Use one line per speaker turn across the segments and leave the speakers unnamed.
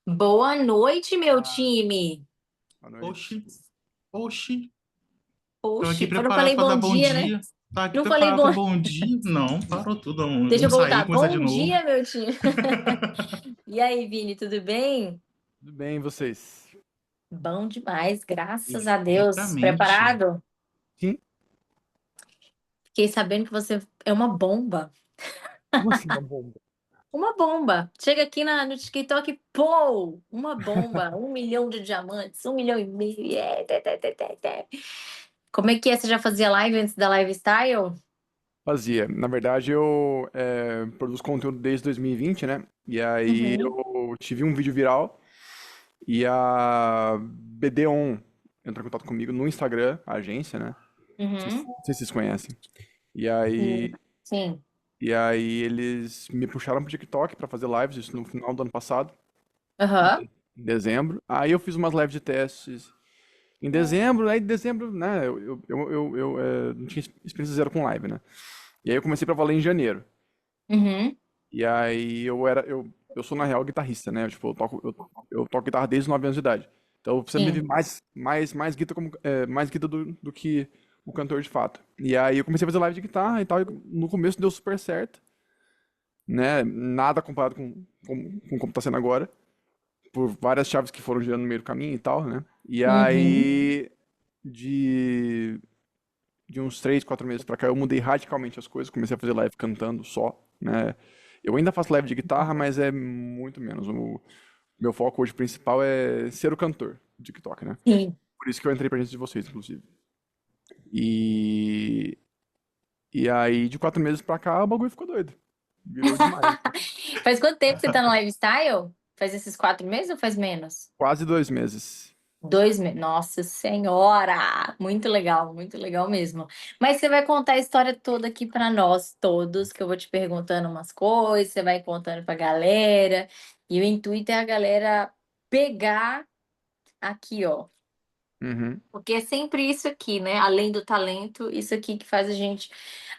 Boa noite, meu
Ah,
time.
boa
Oxi,
noite.
oxi. Tô aqui
Oxi, eu não
preparado
falei
para dar
bom
bom
dia, né?
dia. Tá aqui
Não falei
preparado
bom.
para bom dia? Não, parou tudo.
Deixa eu
Vamos sair,
voltar.
começar de
Bom
novo.
dia, meu time. E aí, Vini, tudo bem?
Tudo bem, e vocês?
Bom demais, graças a Deus.
Perfeitamente.
Preparado?
Sim?
Fiquei sabendo que você é uma bomba.
Como assim uma bomba?
Uma bomba. Chega aqui no TikTok, pô, uma bomba. 1 milhão de diamantes, 1,5 milhão. Como é que é? Você já fazia live antes da Lifestyle?
Fazia. Na verdade, eu produzo conteúdo desde 2020, né? E aí
Uhum,
eu tive um vídeo viral e a BD-On entrou em contato comigo no Instagram, a agência, né?
uhum.
Não sei se vocês conhecem. E
Sim.
aí,
Sim.
e aí eles me puxaram pro TikTok pra fazer lives, isso no final do ano passado,
Aham.
em dezembro. Aí eu fiz umas lives de testes em dezembro, aí em dezembro, né, não tinha experiência zero com live, né? E aí eu comecei pra valer em janeiro.
Uhum.
E aí eu sou na real guitarrista, né? Tipo, eu toco guitarra desde os 9 anos de idade. Então você me vê
Sim.
mais guitar mais guitar do que o cantor de fato. E aí eu comecei a fazer live de guitarra e tal, e no começo deu super certo, né? Nada comparado com como tá sendo agora, por várias chaves que foram girando no meio do caminho e tal, né? E
Uhum.
aí de de uns 3, 4 meses pra cá, eu mudei radicalmente as coisas, comecei a fazer live cantando só, né? Eu ainda faço live de guitarra, mas é muito menos. O meu foco hoje principal é ser o cantor do TikTok, né?
Sim.
Por isso que eu entrei pra gente de vocês, inclusive. E, e aí, de 4 meses pra cá, o bagulho ficou doido. Virou demais.
Faz quanto tempo que você tá no Lifestyle? Faz esses 4 meses ou faz menos?
Quase 2 meses.
2 meses. Nossa Senhora! Muito legal mesmo. Mas você vai contar a história toda aqui para nós todos, que eu vou te perguntando umas coisas, você vai contando pra galera. E o intuito é a galera pegar aqui, ó.
Uhum.
Porque é sempre isso aqui, né? Além do talento, isso aqui que faz a gente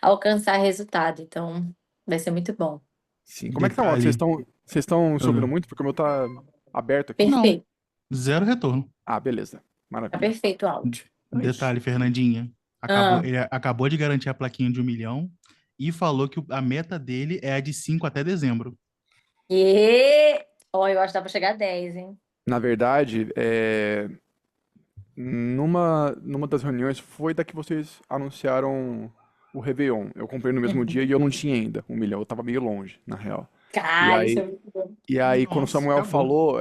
alcançar resultado. Então, vai ser muito bom.
Sim. Como é que tá o áudio?
Detalhe.
Vocês estão se ouvindo
ah,
muito? Porque o meu tá aberto aqui.
não,
Perfeito.
zero retorno.
Ah, beleza.
Tá
Maravilha.
perfeito o áudio.
Então é isso.
Detalhe, Fernandinha.
Ah,
Ele acabou de garantir a plaquinha de 1 milhão e falou que a meta dele é a de 5 até dezembro.
ó, eu acho que dá pra chegar a 10, hein?
Na verdade, numa das reuniões foi da que vocês anunciaram o Réveillon. Eu comprei no mesmo dia e eu não tinha ainda 1 milhão, eu tava meio longe, na real. E
Cara, isso é
aí,
muito bom.
e aí quando o
Nossa,
Samuel
acabou.
falou,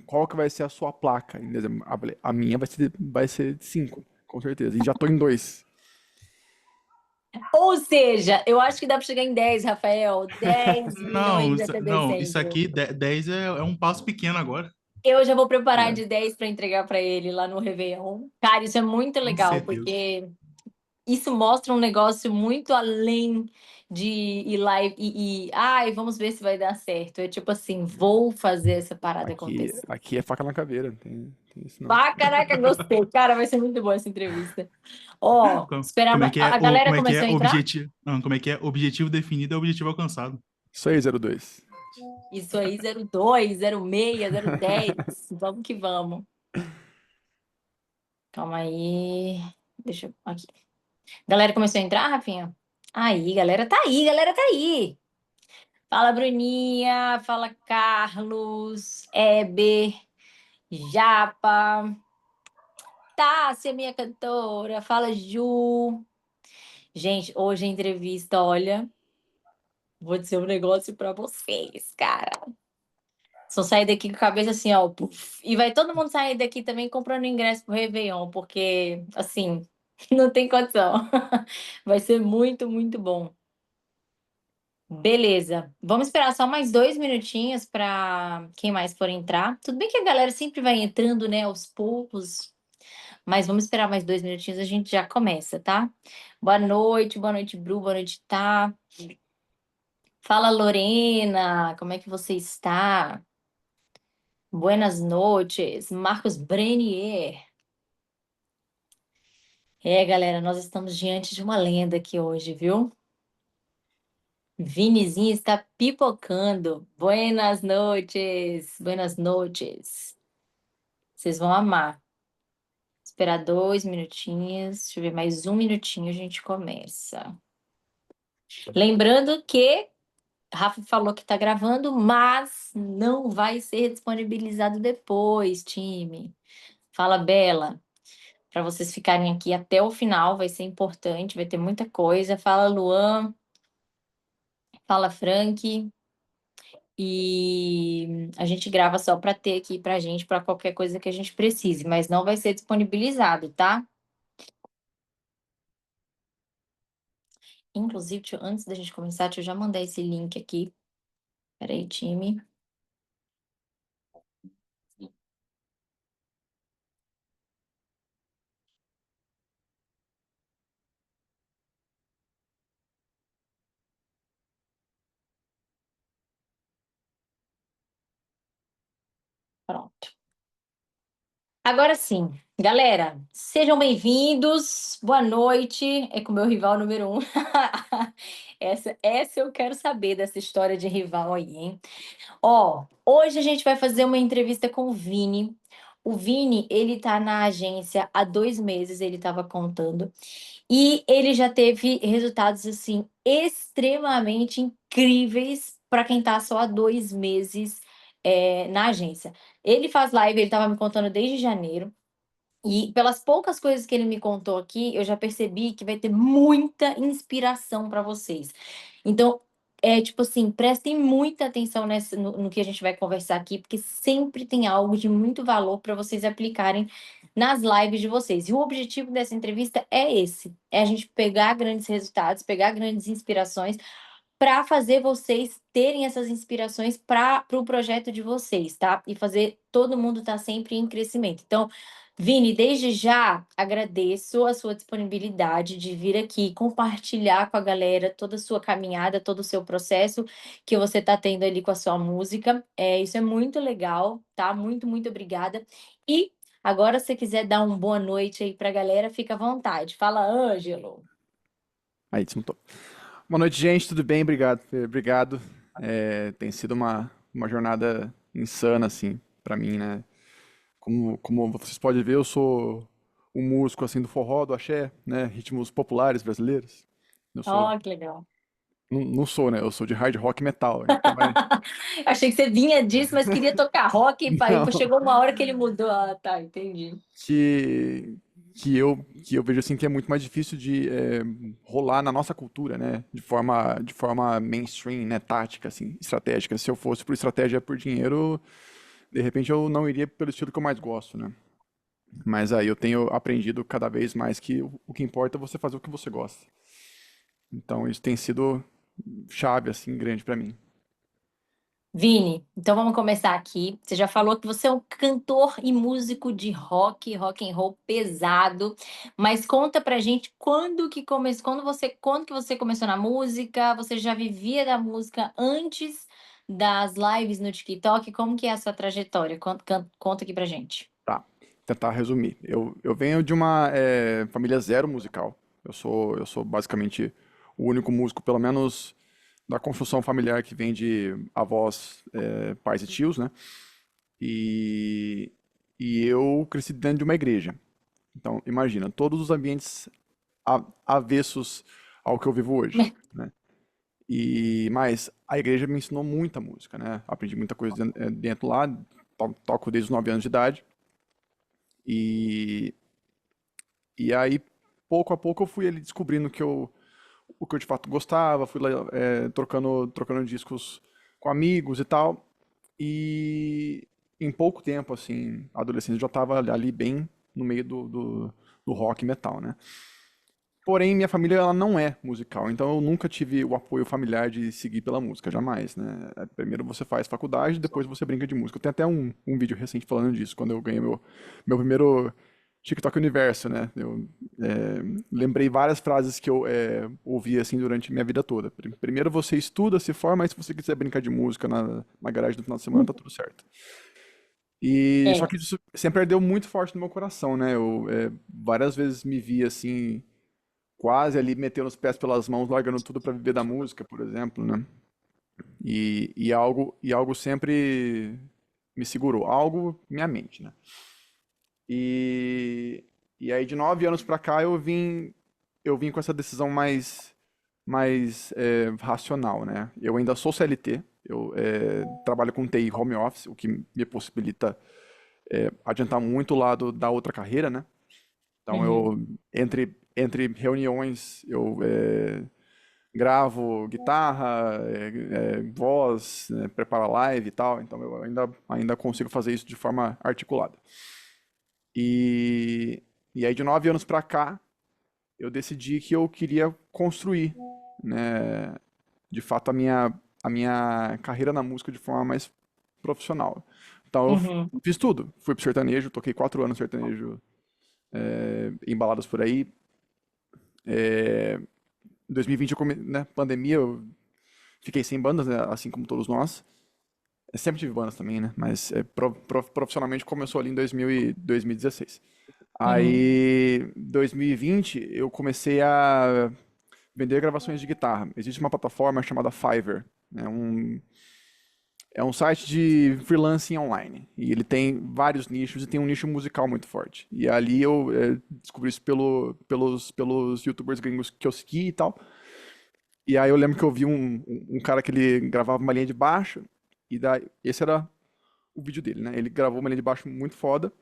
qual que vai ser a sua placa em dezembro? A minha vai ser de 5, com certeza. E já tô em 2.
Ou seja, eu acho que dá pra chegar em 10, Rafael. 10 milhões até
Não, isso
dezembro.
aqui, 10 é um passo pequeno agora.
Eu já vou preparar
É.
de 10 para entregar para ele lá no Réveillon. Cara, isso é muito
Com
legal,
certeza.
porque isso mostra um negócio muito além de ir lá ai, vamos ver se vai dar certo. É tipo assim, vou fazer essa parada acontecer.
Aqui é faca na caveira, não tem isso não.
Ah, caraca, gostei. Cara, vai ser muito boa essa entrevista. Ó,
Como é
esperava.
que é
A galera
como é que é
começou a entrar?
objetivo? Não, como é que é objetivo definido é objetivo alcançado.
Isso aí, 02.
Isso aí, 02, 06, 010. Vamos que vamos. Calma aí. Deixa eu. Aqui. Galera começou a entrar, Rafinha? Aí, galera tá aí, galera tá aí. Fala, Bruninha. Fala, Carlos. Heber. Japa. Tássia, minha cantora. Fala, Ju. Gente, hoje a entrevista, olha, vou dizer um negócio pra vocês, cara. Só sair daqui com a cabeça assim, ó. Puf. E vai todo mundo sair daqui também comprando ingresso pro Réveillon, porque, assim, não tem condição. Vai ser muito, muito bom. Beleza. Vamos esperar só mais 2 minutinhos para quem mais for entrar. Tudo bem que a galera sempre vai entrando, né, aos poucos, mas vamos esperar mais 2 minutinhos, a gente já começa, tá? Boa noite, Bru, boa noite, tá? Fala, Lorena, como é que você está? Buenas noites, Marcos Brenier. É, galera, nós estamos diante de uma lenda aqui hoje, viu? Vinizinho está pipocando. Buenas noites. Buenas noites. Vocês vão amar. Esperar 2 minutinhos. Deixa eu ver, mais 1 minutinho a gente começa. Lembrando que Rafa falou que está gravando, mas não vai ser disponibilizado depois, time. Fala, Bela. Para vocês ficarem aqui até o final, vai ser importante, vai ter muita coisa. Fala, Luan. Fala, Frank. E a gente grava só para ter aqui para gente, para qualquer coisa que a gente precise, mas não vai ser disponibilizado, tá? Inclusive, antes da gente começar, deixa eu já mandar esse link aqui. Peraí, time. Pronto. Agora sim, galera, sejam bem-vindos. Boa noite. É com o meu rival número um. Essa eu quero saber dessa história de rival aí, hein? Ó, hoje a gente vai fazer uma entrevista com o Vini. O Vini, ele tá na agência há 2 meses, ele estava contando, e ele já teve resultados assim extremamente incríveis para quem tá só há 2 meses na agência. Ele faz live, ele estava me contando desde janeiro. E pelas poucas coisas que ele me contou aqui, eu já percebi que vai ter muita inspiração para vocês. Então, tipo assim, prestem muita atenção no que a gente vai conversar aqui, porque sempre tem algo de muito valor para vocês aplicarem nas lives de vocês. E o objetivo dessa entrevista é esse: é a gente pegar grandes resultados, pegar grandes inspirações para fazer vocês terem essas inspirações para o projeto de vocês, tá? E fazer todo mundo estar sempre em crescimento. Então, Vini, desde já agradeço a sua disponibilidade de vir aqui compartilhar com a galera toda a sua caminhada, todo o seu processo que você está tendo ali com a sua música. Isso é muito legal, tá? Muito, muito obrigada. E agora, se você quiser dar uma boa noite aí para a galera, fica à vontade. Fala, Ângelo.
Aí, desmutou. Boa noite, gente, tudo bem? Obrigado, Fê, obrigado. Tem sido uma jornada insana, assim, pra mim, né? Como vocês podem ver, eu sou um músico, assim, do forró, do axé, né? Ritmos populares brasileiros. Eu sou...
Oh, que legal.
Não sou, né? Eu sou de hard rock metal. Então,
Achei que você vinha disso, mas queria tocar rock e aí
não,
chegou uma hora que ele mudou. Ah, tá, entendi.
que, que eu vejo, assim, que é muito mais difícil de rolar na nossa cultura, né? De forma mainstream, né? Tática, assim, estratégica. Se eu fosse por estratégia por dinheiro, de repente eu não iria pelo estilo que eu mais gosto, né? Mas aí eu tenho aprendido cada vez mais que o que importa é você fazer o que você gosta. Então isso tem sido chave, assim, grande pra mim.
Vini, então vamos começar aqui. Você já falou que você é um cantor e músico de rock and roll pesado, mas conta pra gente quando que você começou na música? Você já vivia da música antes das lives no TikTok? Como que é a sua trajetória? Conta aqui pra gente.
Tá, tentar resumir. Eu venho de uma família zero musical. Eu sou basicamente o único músico, pelo menos da construção familiar, que vem de avós, pais e tios, né? E, e eu cresci dentro de uma igreja. Então, imagina, todos os ambientes avessos ao que eu vivo hoje, né? Mas a igreja me ensinou muita música, né? Aprendi muita coisa dentro lá, toco desde os 9 anos de idade. E, e aí, pouco a pouco, eu fui ali descobrindo o que eu de fato gostava, fui lá trocando discos com amigos e tal. E em pouco tempo, assim, a adolescência, eu já estava ali bem no meio do rock e metal, né? Porém, minha família ela não é musical, então eu nunca tive o apoio familiar de seguir pela música, jamais, né? Primeiro você faz faculdade, depois você brinca de música. Tem até um vídeo recente falando disso, quando eu ganhei meu primeiro TikTok Universo, né? Eu lembrei várias frases que eu ouvi assim durante minha vida toda. Primeiro você estuda, se forma, mas se você quiser brincar de música na garagem no final de semana, tá tudo certo. E só
É.
que isso sempre ardeu muito forte no meu coração, né? Eu várias vezes me vi assim quase ali metendo os pés pelas mãos, largando tudo para viver da música, por exemplo, né? E algo sempre me segurou, algo minha mente, né? E, e aí de 9 anos para cá eu vim com essa decisão mais racional, né? Eu ainda sou CLT, eu trabalho com TI home office, o que me possibilita adiantar muito o lado da outra carreira, né? Então
Uhum.
entre reuniões, eu gravo guitarra, voz, preparo live e tal, então eu ainda consigo fazer isso de forma articulada. E, e aí de 9 anos pra cá, eu decidi que eu queria construir, né, de fato a minha carreira na música de forma mais profissional. Então eu
Uhum.
fiz tudo, fui pro sertanejo, toquei 4 anos sertanejo em baladas por aí. Em 2020, né, pandemia, eu fiquei sem bandas, né, assim como todos nós. Eu sempre tive bandas também, né? Mas profissionalmente começou ali em 2016.
Uhum.
Aí, 2020, eu comecei a vender gravações de guitarra. Existe uma plataforma chamada Fiverr. É um site de freelancing online. E ele tem vários nichos e tem um nicho musical muito forte. E ali eu descobri isso pelos YouTubers gringos que eu segui e tal. E aí eu lembro que eu vi um cara que ele gravava uma linha de baixo. E daí, esse era o vídeo dele, né? Ele gravou uma linha de baixo muito foda.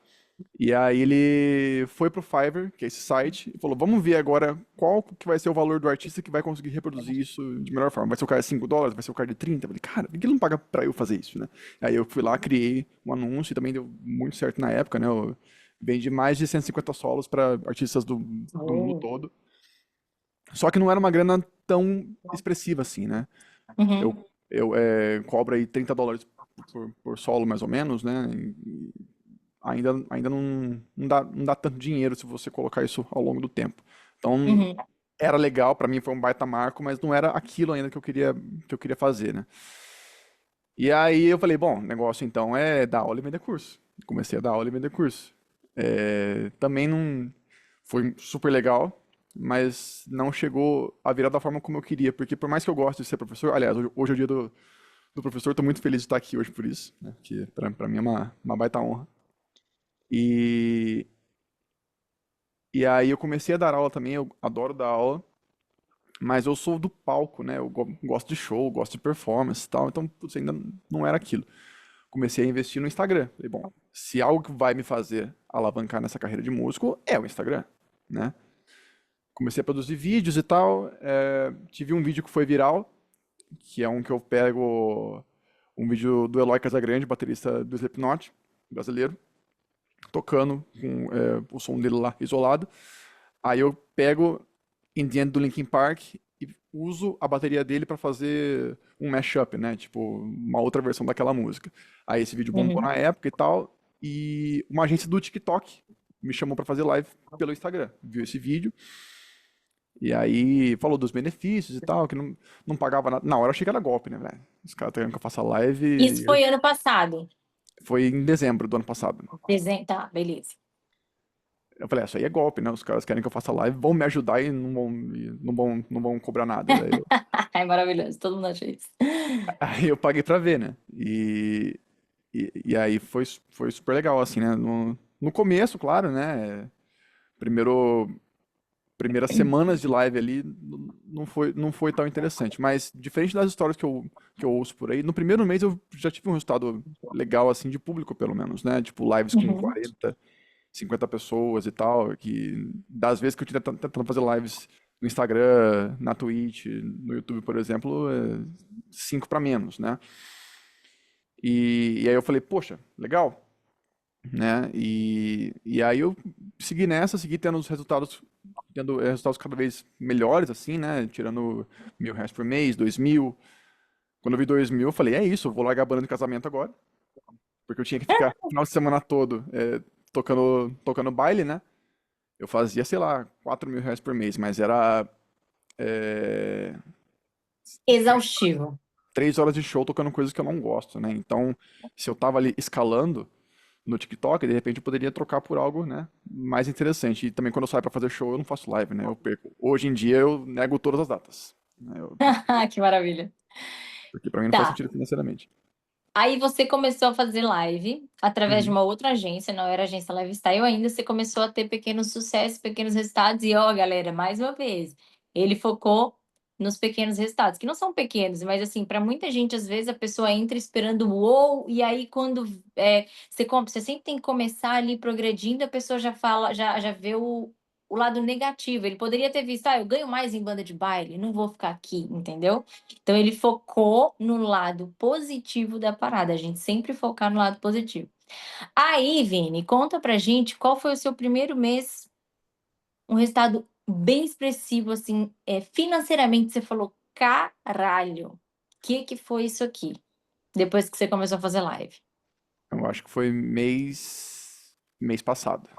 E aí ele foi pro Fiverr, que é esse site, e falou: vamos ver agora qual que vai ser o valor do artista que vai conseguir reproduzir isso de melhor forma. Vai ser o cara de $5? Vai ser o cara de 30? Eu falei, cara, por que ele não paga pra eu fazer isso, né? Aí eu fui lá, criei um anúncio e também deu muito certo na época, né? Eu vendi mais de 150 solos pra artistas do mundo
Oh.
todo. Só que não era uma grana tão expressiva assim, né? Eu,
Uhum.
eu cobro aí $30 por solo, mais ou menos, né? E ainda não dá tanto dinheiro se você colocar isso ao longo do tempo. Então,
Uhum.
era legal, pra mim foi um baita marco, mas não era aquilo ainda que eu queria fazer, né? E aí eu falei, bom, o negócio então é dar aula e vender curso. Comecei a dar aula e vender curso. Também não foi super legal, mas não chegou a virar da forma como eu queria, porque por mais que eu goste de ser professor, aliás, hoje é o dia do professor, estou muito feliz de estar aqui hoje por isso, né? Que pra mim é uma baita honra. E, e aí eu comecei a dar aula também, eu adoro dar aula, mas eu sou do palco, né? Eu gosto de show, gosto de performance e tal, então putz, ainda não era aquilo. Comecei a investir no Instagram. Falei, bom, se algo que vai me fazer alavancar nessa carreira de músico é o Instagram, né? Comecei a produzir vídeos e tal, tive um vídeo que foi viral, que é um que eu pego um vídeo do Eloy Casagrande, baterista do Slipknot, brasileiro, tocando com o som dele lá isolado. Aí eu pego In The End do Linkin Park e uso a bateria dele pra fazer um mashup, né? Tipo, uma outra versão daquela música. Aí esse vídeo bombou
Uhum.
na época e tal, e uma agência do TikTok me chamou pra fazer live pelo Instagram. Viu esse vídeo e aí falou dos benefícios e tal, que não pagava nada. Na hora eu achei que era golpe, né, velho? Os caras querendo que eu faça live.
Isso foi ano passado.
Foi em dezembro do ano passado.
Tá, beleza.
Eu falei, isso aí é golpe, né? Os caras querem que eu faça live, vão me ajudar e não vão cobrar nada. Daí eu,
Ai, maravilhoso. Todo mundo acha isso.
aí eu paguei pra ver, né? E aí foi super legal, assim, né? No começo, claro, né? Primeiro, primeiras semanas de live ali não foi tão interessante. Mas, diferente das histórias que eu ouço por aí, no primeiro mês eu já tive um resultado legal, assim, de público, pelo menos, né? Tipo, lives com
Uhum.
40 50 pessoas e tal, que das vezes que eu tinha tentando fazer lives no Instagram, na Twitch, no YouTube, por exemplo, 5 para menos, né? E aí eu falei, poxa, legal, né? E aí eu segui nessa, segui tendo resultados cada vez melhores, assim, né? Tirando R$ 1.000 por mês, 2.000. Quando eu vi 2.000, eu falei, é isso, eu vou largar a banda de casamento agora, porque eu tinha que ficar o final de semana todo tocando baile, né? Eu fazia, sei lá, R$ 4.000 por mês, mas era é,
Exaustivo.
3 horas de show tocando coisas que eu não gosto, né? Então, se eu tava ali escalando, no TikTok, de repente eu poderia trocar por algo, né, mais interessante. E também quando eu saio pra fazer show, eu não faço live, né? Eu perco. Hoje em dia eu nego todas as datas, né?
Que maravilha.
Porque pra mim não faz
Tá.
sentido financeiramente.
Aí você começou a fazer live através de
Uhum.
uma outra agência, não era a agência Lifestyle ainda, você começou a ter pequenos sucessos, pequenos resultados, e ó, galera, mais uma vez, ele focou nos pequenos resultados, que não são pequenos, mas assim, para muita gente, às vezes a pessoa entra esperando o uou, e aí quando você sempre tem que começar ali progredindo, a pessoa já fala, já vê o lado negativo. Ele poderia ter visto, eu ganho mais em banda de baile, não vou ficar aqui, entendeu? Então ele focou no lado positivo da parada, a gente sempre focar no lado positivo. Aí, Vini, conta pra gente qual foi o seu primeiro mês, um resultado bem expressivo, assim, financeiramente, você falou, caralho, o que foi isso aqui? Depois que você começou a fazer live.
Eu acho que foi mês passado.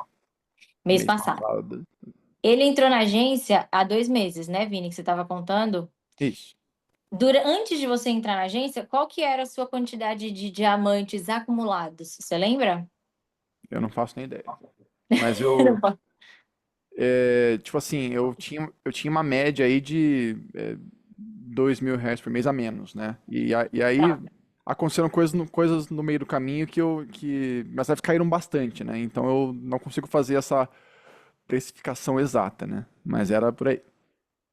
Mês
Mês
passado.
passado.
Ele entrou na agência há 2 meses, né, Vini, que você estava contando?
Isso.
Antes de você entrar na agência, qual que era a sua quantidade de diamantes acumulados? Você lembra?
Eu não faço nem ideia. Mas eu, tipo assim, eu tinha uma média aí de R$ 2.000 por mês a menos, né? E aí
Tá.
aconteceram coisas no meio do caminho que minhas lives caíram bastante, né? Então eu não consigo fazer essa precificação exata, né? Mas era por aí.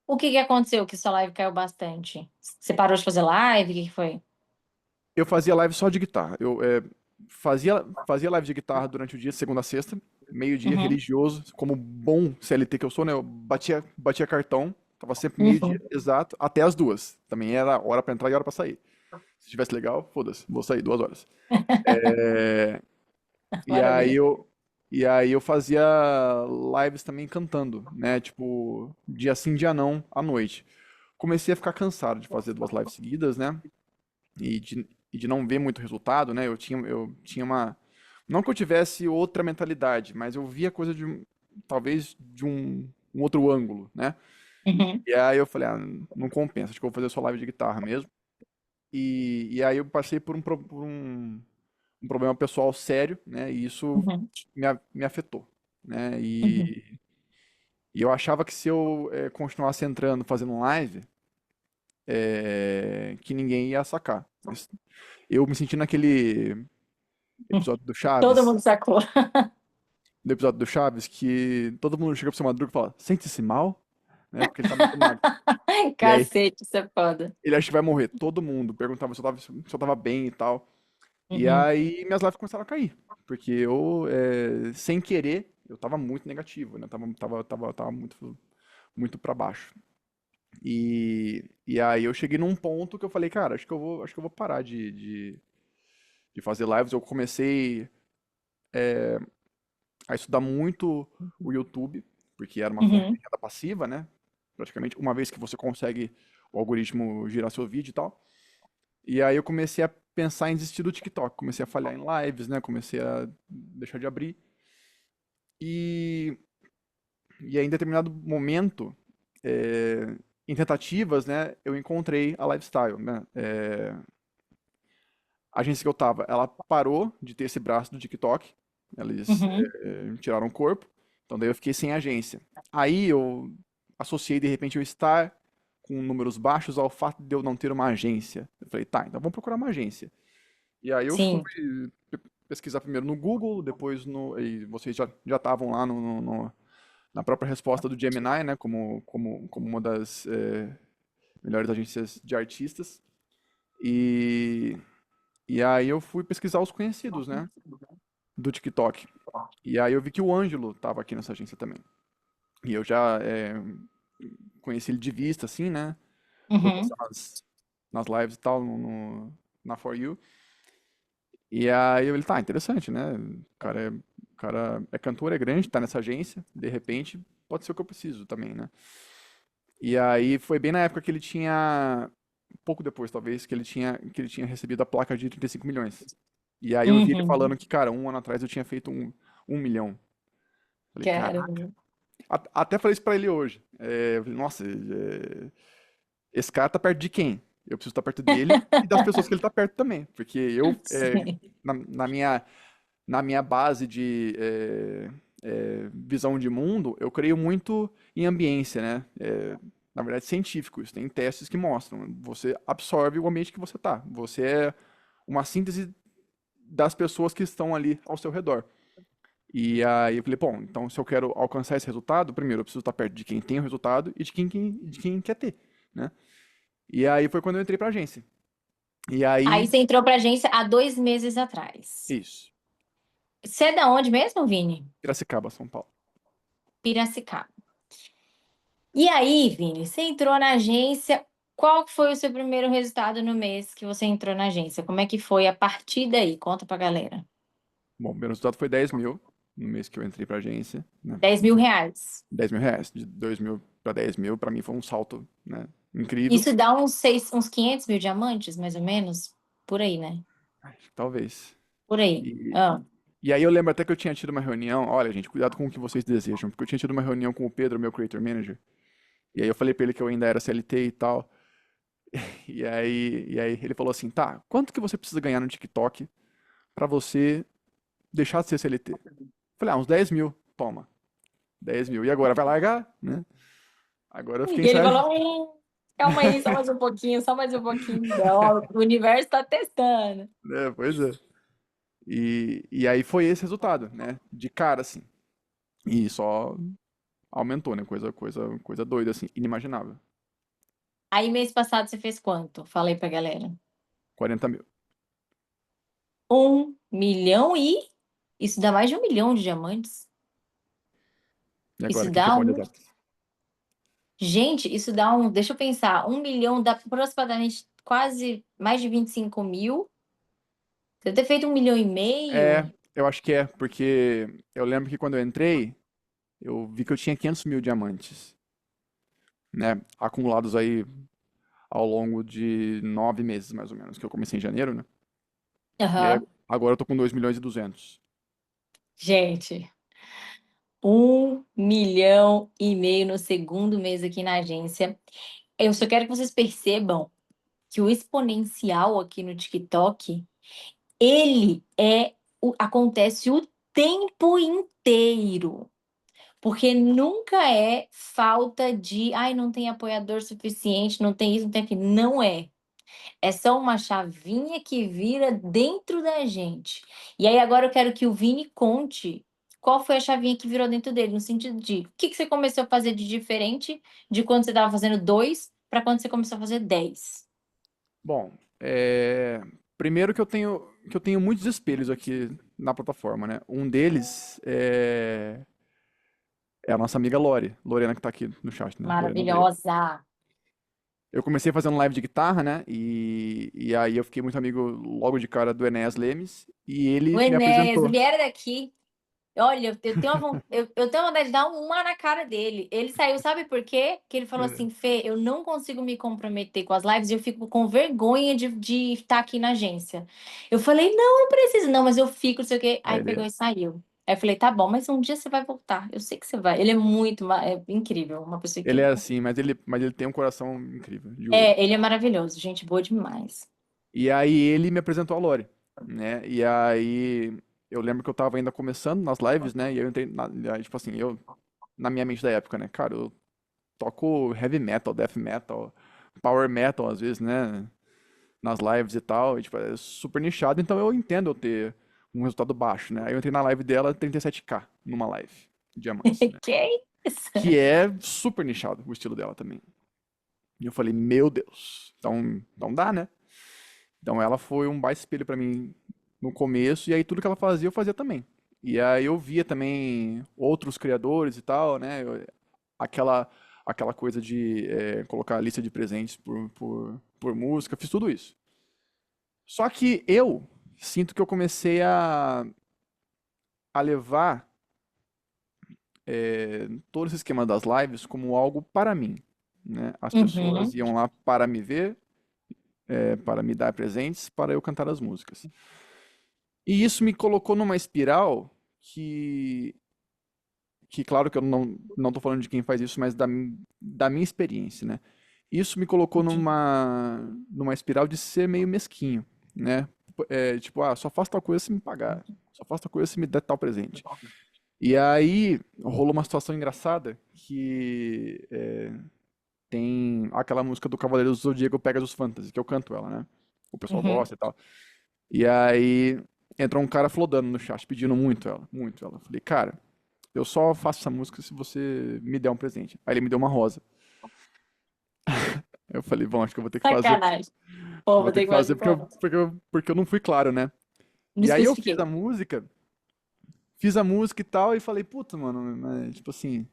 O que que aconteceu que sua live caiu bastante? Você parou de fazer live? O que que foi?
Eu fazia live só de guitarra. Eu fazia live de guitarra durante o dia, segunda a sexta, meio-dia,
Uhum,
religioso, como bom CLT que eu sou, né? Eu batia cartão, tava sempre meio-dia,
uhum.
exato, até as 2. Também era hora pra entrar e hora pra sair. Se tivesse legal, foda-se, vou sair 2 horas. É, e aí
Maravilha.
eu, e aí eu fazia lives também cantando, né? Tipo, dia sim, dia não, à noite. Comecei a ficar cansado de fazer 2 lives seguidas, né? E de não ver muito resultado, né? Eu tinha uma. Não que eu tivesse outra mentalidade, mas eu via coisa talvez de um outro ângulo, né?
Uhum,
E aí eu falei, não compensa, acho que eu vou fazer só live de guitarra mesmo. E aí eu passei por um problema pessoal sério, né? E isso
uhum,
me afetou, né?
uhum.
E eu achava que se eu continuasse entrando, fazendo live, que ninguém ia sacar. Eu me senti naquele episódio do
Todo
Chaves,
mundo sacou.
que todo mundo chega pro seu Madruga e fala, sente-se mal, né? Porque ele tá muito magro. E aí
Cacete, isso é foda.
ele acha que vai morrer. Todo mundo perguntava se eu tava bem e tal. E
Uhum,
aí minhas lives começaram a cair. Porque eu, sem querer, eu tava muito negativo, né? Tava muito, muito para baixo. E aí eu cheguei num ponto que eu falei, cara, acho que eu vou parar de fazer lives. Eu comecei a estudar muito o YouTube, porque era uma fonte de
uhum.
renda passiva, né? Praticamente, uma vez que você consegue o algoritmo girar seu vídeo e tal. E aí eu comecei a pensar em desistir do TikTok, comecei a falhar em lives, né? Comecei a deixar de abrir. E, e aí, em determinado momento, em tentativas, né, eu encontrei a Lifestyle, né? A agência que eu tava, ela parou de ter esse braço do TikTok, eles
Uhum.
tiraram o corpo, então daí eu fiquei sem agência. Aí eu associei, de repente, eu estar com números baixos ao fato de eu não ter uma agência. Eu falei, tá, então vamos procurar uma agência. E aí eu fui
Sim.
pesquisar primeiro no Google, depois e vocês já estavam lá na própria resposta do Gemini, né, como uma das melhores agências de artistas. E, e aí eu fui pesquisar os conhecidos, né, do TikTok. E aí eu vi que o Ângelo tava aqui nessa agência também. E eu já conheci ele de vista, assim, né, por
Uhum.
passar nas lives e tal, na For You. E aí ele, tá, interessante, né? O cara é cantor, é grande, tá nessa agência, de repente, pode ser o que eu preciso também, né? E aí foi bem na época que ele tinha, pouco depois talvez, que ele tinha recebido a placa de 35 milhões. E aí eu vi ele
Uhum.
falando que, cara, um ano atrás eu tinha feito um milhão. Falei, caraca.
Caramba.
Até falei isso pra ele hoje. Eu falei, nossa, esse cara tá perto de quem? Eu preciso estar perto dele e das pessoas que ele tá perto também. Porque eu,
Sim.
na minha na minha base de visão de mundo, eu creio muito em ambiência, né? Na verdade, científicos. Tem testes que mostram. Você absorve o ambiente que você tá. Você é uma síntese das pessoas que estão ali ao seu redor. E aí eu falei, bom, então se eu quero alcançar esse resultado, primeiro eu preciso estar perto de quem tem o resultado e de quem quer ter, né? E aí foi quando eu entrei pra agência. E
Aí
aí,
você entrou pra agência há 2 meses atrás.
isso,
Você é da onde mesmo, Vini?
Piracicaba, São Paulo.
Piracicaba. E aí, Vini, você entrou na agência. Qual foi o seu primeiro resultado no mês que você entrou na agência? Como é que foi a partir daí? Conta pra galera.
Bom, meu resultado foi 10 mil no mês que eu entrei pra agência, né?
10.000 reais.
10 mil reais, de 2 mil pra 10 mil, pra mim foi um salto, né? Incrível,
Isso dá uns 500 mil diamantes, mais ou menos? Por aí, né?
talvez.
Por aí.
E,
Ah.
e aí eu lembro até que eu tinha tido uma reunião, olha gente, cuidado com o que vocês desejam, porque eu tinha tido uma reunião com o Pedro, meu Creator Manager, e aí eu falei pra ele que eu ainda era CLT e tal, e aí ele falou assim, tá, quanto que você precisa ganhar no TikTok pra você deixar de ser CLT? Eu falei, uns 10 mil, toma, 10 mil, e agora vai largar, né? Agora eu fiquei
E ele
insatisfeito.
falou: calma aí, só mais um pouquinho, só mais um pouquinho. Não, o universo está testando.
Pois é. E aí foi esse resultado, né? De cara, assim. E só aumentou, né? Coisa doida, assim, inimaginável.
Aí, mês passado, você fez quanto? Falei pra galera.
40 mil.
1 milhão e... Isso dá mais de 1 milhão de diamantes.
E agora,
Isso
quem quer
dá
pôr de
um...
exatas?
Gente, isso dá um... Deixa eu pensar. 1 milhão dá aproximadamente quase mais de 25 mil. Você deve ter feito 1,5 milhão.
Eu acho que é, porque eu lembro que quando eu entrei, eu vi que eu tinha 500 mil diamantes, né? Acumulados aí ao longo de 9 meses, mais ou menos, que eu comecei em janeiro, né? E aí,
Aham.
agora eu tô com 2 milhões e 200.
Gente, 1,5 milhão no segundo mês aqui na agência. Eu só quero que vocês percebam que o exponencial aqui no TikTok, ele acontece o tempo inteiro. Porque nunca é falta de, ai, não tem apoiador suficiente, não tem isso, não tem aquilo. Não é. É só uma chavinha que vira dentro da gente. E aí agora eu quero que o Vini conte qual foi a chavinha que virou dentro dele, no sentido de o que você começou a fazer de diferente de quando você estava fazendo dois para quando você começou a fazer 10.
Bom, primeiro que eu tenho muitos espelhos aqui na plataforma, né? Um deles é a nossa amiga Lori, Lorena que tá aqui no chat, né? Lorena Veiga.
Maravilhosa.
Eu comecei fazendo live de guitarra, né? E aí eu fiquei muito amigo logo de cara do Enéas Lemes e
O
ele me
Enéas,
apresentou.
ele era daqui. Olha, eu tenho vontade de dar uma na cara dele. Ele saiu, sabe por quê? Que ele falou
É,
assim, Fê, eu não consigo me comprometer com as lives e eu fico com vergonha de estar aqui na agência. Eu falei, não, não precisa, não, mas eu fico, não sei o quê. Aí pegou
ele,
e saiu. Aí eu falei, tá bom, mas um dia você vai voltar. Eu sei que você vai. Ele é muito, incrível, uma pessoa
ele é
incrível.
assim, mas ele tem um coração incrível, de ouro.
É, ele é maravilhoso, gente boa demais.
E aí ele me apresentou a Lori, né? E aí eu lembro que eu tava ainda começando nas lives, né? E eu entrei, aí, tipo assim, na minha mente da época, né? Cara, eu toco heavy metal, death metal, power metal às vezes, né? Nas lives e tal, e, tipo, é super nichado, então eu entendo eu ter um resultado baixo, né? Aí eu entrei na live dela, 37k numa live, diamantes, né?
Que isso?
Que é super nichado o estilo dela também. E eu falei, meu Deus, então dá, né? Então ela foi um baita espelho pra mim no começo, e aí tudo que ela fazia eu fazia também. E aí eu via também outros criadores e tal, né? Aquela, aquela coisa de colocar a lista de presentes por música, fiz tudo isso. Só que eu sinto que eu comecei a levar todo esse esquema das lives como algo para mim, né? As pessoas
Uhum.
iam lá para me ver, para me dar presentes, para eu cantar as músicas. E isso me colocou numa espiral que claro que eu não tô falando de quem faz isso, mas da minha experiência, né? Isso me colocou numa espiral de ser meio mesquinho, né? tipo, só faço tal coisa se me pagar. Só faço tal coisa se me der tal presente. E aí rolou uma situação engraçada que tem aquela música do Cavaleiro do Zodíaco Pegasus Fantasy, que eu canto ela, né? O pessoal
Uhum.
gosta e tal. E aí entrou um cara flodando no chat, pedindo muito ela, muito ela. Falei, cara, eu só faço essa música se você me der um presente. Aí ele me deu uma rosa. Eu falei, bom, acho que eu vou ter que fazer.
Sacanagem. Pô,
Vou
vou
ter
ter
que
que fazer
fazer
de novo.
porque eu não fui claro, né?
Não
E aí eu fiz a
especifiquei.
música, fiz a música e tal, e falei, puta, mano, tipo assim,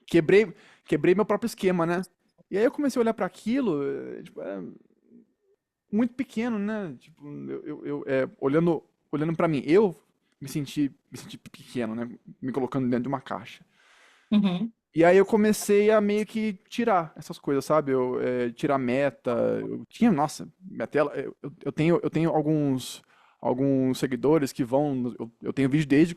quebrei, quebrei meu próprio esquema, né? E aí eu comecei a olhar pra aquilo, tipo, muito pequeno, né? Tipo, olhando para mim, eu me senti pequeno, né? Me colocando dentro de uma caixa.
Uhum.
E aí eu comecei a meio que tirar essas coisas, sabe? Tirar meta. Eu tinha, nossa, minha tela. Eu tenho alguns seguidores que vão. Eu tenho vídeo desde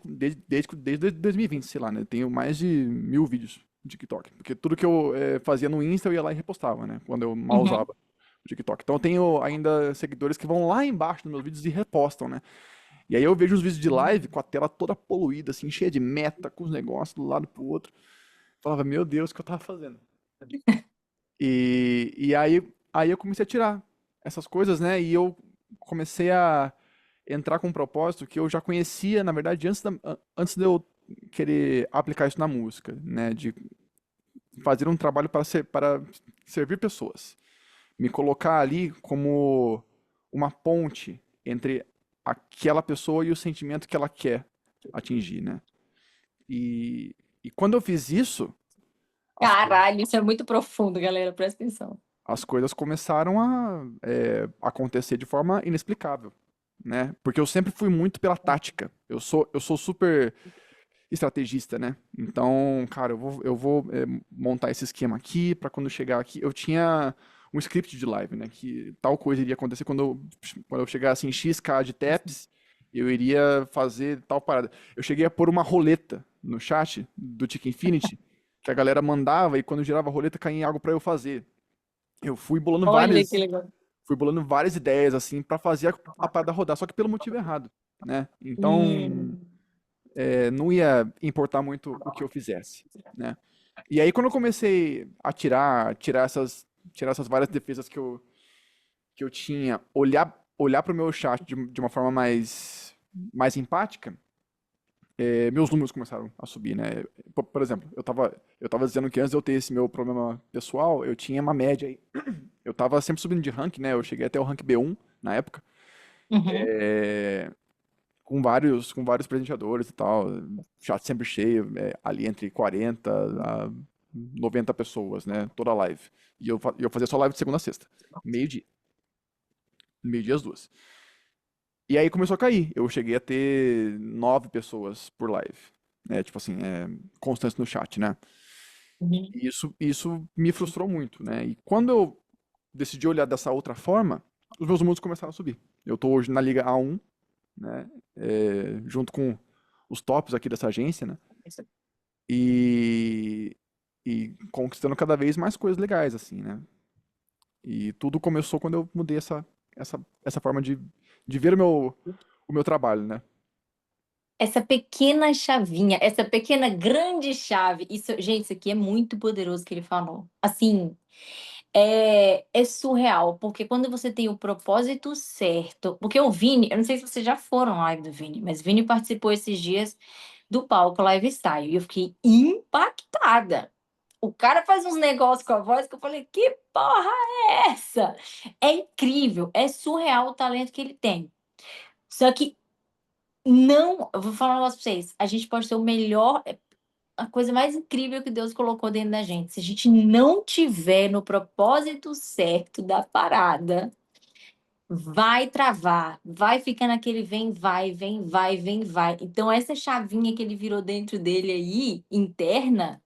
2020, sei lá, né? Eu tenho mais de 1000 vídeos no TikTok. Porque tudo que eu fazia no Insta eu ia lá e repostava, né? Quando eu mal
Uhum.
usava o TikTok. Então eu tenho ainda seguidores que vão lá embaixo nos meus vídeos e repostam, né? E aí eu vejo os vídeos de live com a tela toda poluída, assim, cheia de meta, com os negócios do lado pro outro. Falava, meu Deus, o que eu tava fazendo? E aí eu comecei a tirar essas coisas, né? E eu comecei a entrar com um propósito que eu já conhecia, na verdade, antes de eu querer aplicar isso na música, né? De fazer um trabalho para servir pessoas. Me colocar ali como uma ponte entre aquela pessoa e o sentimento que ela quer atingir, né? E, e quando eu fiz isso, as coisas
Caralho, isso é muito profundo, galera. Presta atenção.
as coisas começaram a acontecer de forma inexplicável, né? Porque eu sempre fui muito pela tática. Eu sou super estrategista, né? Então, cara, eu vou montar esse esquema aqui para quando chegar aqui. Eu tinha um script de live, né? Que tal coisa iria acontecer quando eu chegasse em XK de taps, eu iria fazer tal parada. Eu cheguei a pôr uma roleta no chat do Tick Infinity, que a galera mandava e quando girava a roleta caía algo para eu fazer. Eu
Olha que legal.
fui bolando várias ideias assim para fazer a parada rodar, só que pelo motivo errado, né? Então,
Hum.
não ia importar muito o que eu fizesse, né? E aí quando eu comecei a tirar essas várias defesas que eu tinha, olhar para o meu chat de uma forma mais empática, meus números começaram a subir, né? Por exemplo, eu tava dizendo que antes de eu ter esse meu problema pessoal, eu tinha uma média aí. Eu tava sempre subindo de rank, né? Eu cheguei até o rank B1 na época,
Uhum.
é, com vários presenteadores e tal, chat sempre cheio, ali entre 40 a 90 pessoas, né? Toda live. E eu fazia só live de segunda a sexta, meio-dia. Meio-dia às 2. E aí começou a cair. Eu cheguei a ter 9 pessoas por live. Tipo assim, constantes no chat, né?
Uhum.
E isso me frustrou muito, né? E quando eu decidi olhar dessa outra forma, os meus números começaram a subir. Eu tô hoje na Liga A1, né? Junto com os tops aqui dessa agência, né? E, e conquistando cada vez mais coisas legais, assim, né? E tudo começou quando eu mudei essa forma de ver o meu trabalho, né?
Essa pequena chavinha, essa pequena grande chave, isso, gente, isso aqui é muito poderoso que ele falou. Assim, é surreal, porque quando você tem o propósito certo, porque o Vini, eu não sei se vocês já foram live do Vini, mas o Vini participou esses dias do palco Lifestyle e eu fiquei impactada. O cara faz uns negócios com a voz que eu falei, que porra é essa? É incrível, é surreal o talento que ele tem. Só que não, eu vou falar um negócio pra vocês. A gente pode ser o melhor, a coisa mais incrível que Deus colocou dentro da gente. Se a gente não tiver no propósito certo da parada, vai travar, vai ficar naquele vem, vai, vem, vai, vem, vai. Então, essa chavinha que ele virou dentro dele aí, interna,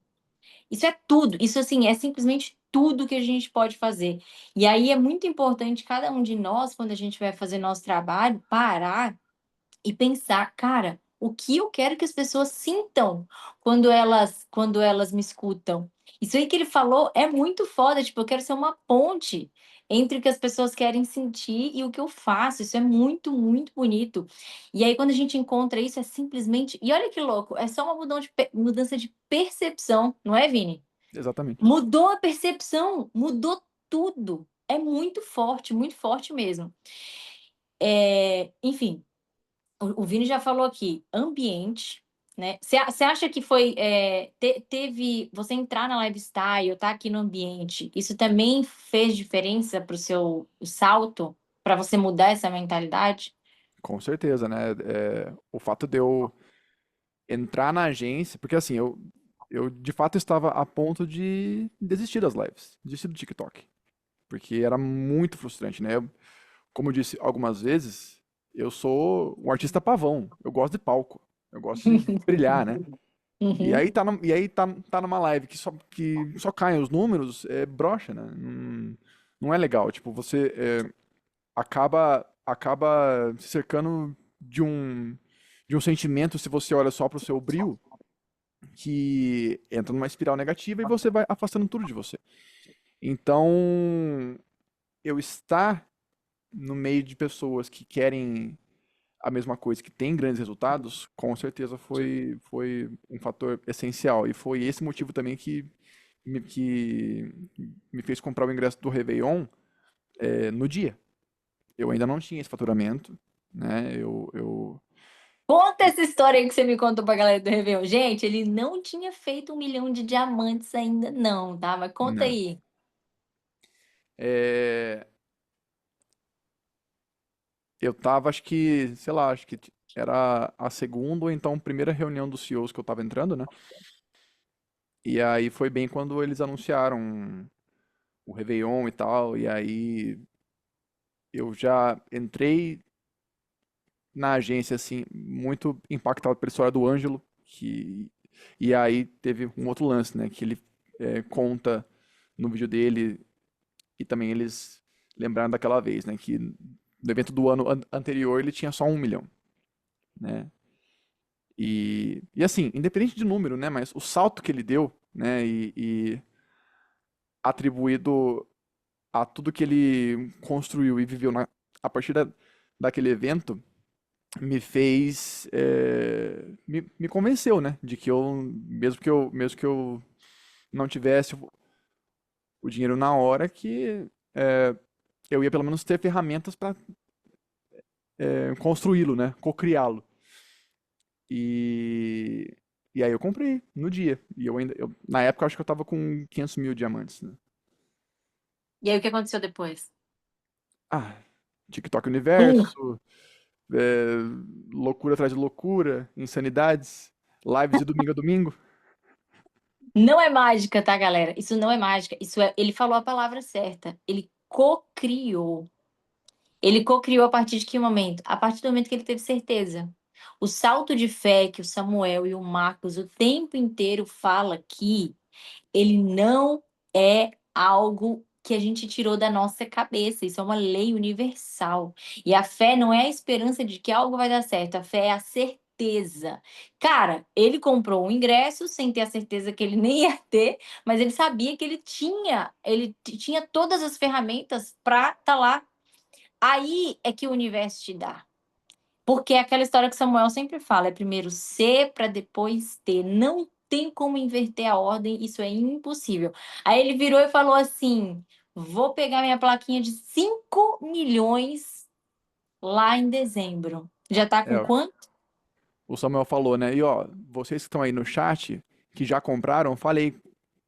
isso é tudo. Isso, assim, é simplesmente tudo que a gente pode fazer. E aí é muito importante cada um de nós, quando a gente vai fazer nosso trabalho, parar e pensar, cara, o que eu quero que as pessoas sintam quando elas me escutam. Isso aí que ele falou é muito foda, tipo, eu quero ser uma ponte entre o que as pessoas querem sentir e o que eu faço. Isso é muito, muito bonito. E aí, quando a gente encontra isso, é simplesmente. E olha que louco, é só uma mudança de percepção, não é, Vini?
Exatamente.
Mudou a percepção, mudou tudo. É muito forte mesmo. Enfim, o Vini já falou aqui, ambiente, né? Você acha que foi, teve, você entrar na lifestyle, tá aqui no ambiente, isso também fez diferença para o seu salto, para você mudar essa mentalidade?
Com certeza, né? O fato de eu entrar na agência, porque assim, eu de fato estava a ponto de desistir das lives, desistir do TikTok, porque era muito frustrante, né? Como eu disse algumas vezes, eu sou um artista pavão, eu gosto de palco, eu gosto de brilhar, né? E
Uhum.
aí tá numa live que só caem os números, broxa, né? Não é legal, tipo, você acaba se cercando de um sentimento, se você olha só pro seu brilho, que entra numa espiral negativa e você vai afastando tudo de você. Então, eu estar no meio de pessoas que querem a mesma coisa, que têm grandes resultados, com certeza foi um fator essencial. E foi esse motivo também que me fez comprar o ingresso do Réveillon no dia. Eu ainda não tinha esse faturamento, né?
Conta essa história aí que você me contou pra galera do Réveillon. Gente, ele não tinha feito 1 milhão de diamantes ainda não, tá? Mas conta
Não.
aí.
É, eu tava, acho que, sei lá, acho que era a segunda ou então primeira reunião dos CEOs que eu tava entrando, né? E aí foi bem quando eles anunciaram o Réveillon e tal, e aí eu já entrei na agência, assim, muito impactado pela história do Ângelo, e aí teve um outro lance, né, que ele conta no vídeo dele, e também eles lembraram daquela vez, né, que no evento do ano anterior ele tinha só 1 milhão, né, e assim, independente de número, né, mas o salto que ele deu, né, e atribuído a tudo que ele construiu e viveu a partir daquele evento, me fez, me convenceu, né, de que mesmo que eu não tivesse o dinheiro na hora, que eu ia pelo menos ter ferramentas para construí-lo, né, co-criá-lo. E, e aí eu comprei no dia. E na época, eu acho que eu tava com 500 mil diamantes, né.
E aí, o que aconteceu depois?
Ah, TikTok
Pum!
Universo, é, loucura atrás de loucura, insanidades, lives de domingo a domingo.
Não é mágica, tá, galera? Isso não é mágica. Isso é. Ele falou a palavra certa. Ele co-criou. Ele co-criou a partir de que momento? A partir do momento que ele teve certeza. O salto de fé que o Samuel e o Marcos o tempo inteiro fala que ele não é algo que a gente tirou da nossa cabeça. Isso é uma lei universal. E a fé não é a esperança de que algo vai dar certo. A fé é a certeza. Cara, ele comprou um ingresso sem ter a certeza que ele nem ia ter, mas ele sabia que ele tinha todas as ferramentas para estar lá. Aí é que o universo te dá. Porque é aquela história que Samuel sempre fala, é primeiro ser para depois ter. Não tem como inverter a ordem, isso é impossível. Aí ele virou e falou assim: vou pegar minha plaquinha de 5 milhões lá em dezembro. Já tá com
É,
quanto?
o Samuel falou, né? E ó, vocês que estão aí no chat, que já compraram, falei